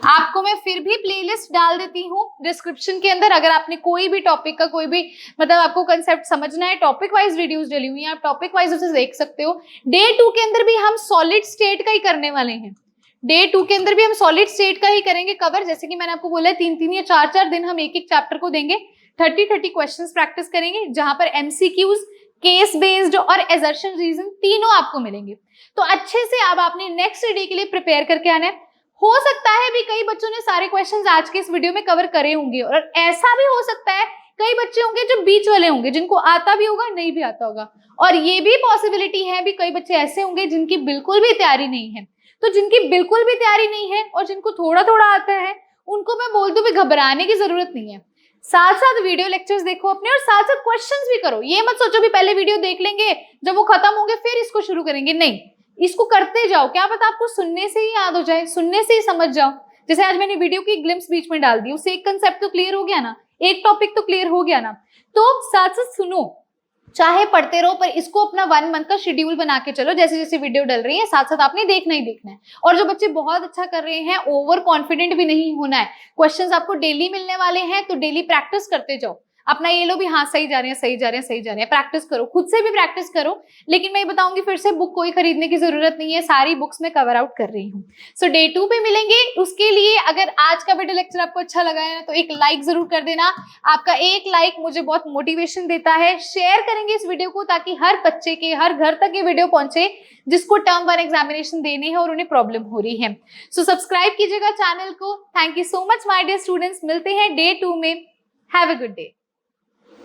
आपको मैं फिर भी प्लेलिस्ट डाल देती हूँ डिस्क्रिप्शन के अंदर। अगर आपने कोई भी टॉपिक का कोई भी मतलब आपको कंसेप्ट समझना है, टॉपिक वाइज वीडियोस डली हुई हैं, आप टॉपिक वाइज उसे देख सकते हो। डे 2 के अंदर भी हम सॉलिड स्टेट का ही करने वाले हैं। डे 2 के अंदर भी हम सॉलिड स्टेट का ही करेंगे कवर। जैसे कि मैंने आपको बोला है 3-3 या 4-4 दिन हम एक एक चैप्टर को देंगे। 30 क्वेश्चंस प्रैक्टिस करेंगे, जहां पर एमसीक्यूज, केस बेस्ड और एजर्शन रीजन तीनों आपको मिलेंगे। तो अच्छे से अब आपने नेक्स्ट डे के लिए प्रिपेयर करके आना है। हो सकता है भी कई बच्चों ने सारे क्वेश्चंस आज के इस वीडियो में कवर करे होंगे, और ऐसा भी हो सकता है कई बच्चे होंगे जो बीच वाले होंगे, जिनको आता भी होगा नहीं भी आता होगा, और ये भी पॉसिबिलिटी है भी कई बच्चे ऐसे होंगे जिनकी बिल्कुल भी तैयारी नहीं है। तो जिनकी बिल्कुल भी तैयारी नहीं है और जिनको थोड़ा थोड़ा आता है, उनको मैं बोल दूं भी घबराने की जरूरत नहीं है। साथ साथ वीडियो लेक्चर्स देखो अपने, और साथ साथ क्वेश्चंस भी करो। ये मत सोचो भी पहले वीडियो देख लेंगे, जब वो खत्म होंगे फिर इसको शुरू करेंगे, नहीं, इसको करते जाओ। क्या पता आपको सुनने से ही याद हो जाए, सुनने से ही समझ जाओ। जैसे आज मैंने वीडियो की ग्लिम्स बीच में डाल दी, उससे एक कंसेप्ट तो क्लियर हो गया ना, एक टॉपिक तो क्लियर हो गया ना। तो साथ साथ सुनो, चाहे पढ़ते रहो, पर इसको अपना 1 मंथ का शेड्यूल बना के चलो। जैसे जैसे वीडियो डल रही है साथ साथ आपने देखना ही देखना है। और जो बच्चे बहुत अच्छा कर रहे हैं, ओवर कॉन्फिडेंट भी नहीं होना है। क्वेश्चंस आपको डेली मिलने वाले हैं, तो डेली प्रैक्टिस करते जाओ। अपना ये लो भी, हाँ सही जा रहे हैं, सही जा रहे हैं, सही जा रहे हैं, प्रैक्टिस करो, खुद से भी प्रैक्टिस करो। लेकिन मैं बताऊंगी फिर से, बुक कोई खरीदने की जरूरत नहीं है, सारी बुक्स में कवर आउट कर रही हूँ। सो डे 2 पे मिलेंगे। उसके लिए अगर आज का वीडियो लेक्चर आपको अच्छा लगा है तो एक लाइक जरूर कर देना। आपका एक लाइक मुझे बहुत मोटिवेशन देता है। शेयर करेंगे इस वीडियो को, ताकि हर बच्चे के हर घर तक ये वीडियो पहुंचे जिसको टर्म 1 एग्जामिनेशन देने हैं और उन्हें प्रॉब्लम हो रही है। सो सब्सक्राइब कीजिएगा चैनल को। Thank you so much my dear students. मिलते हैं डे 2 में। Have a good day.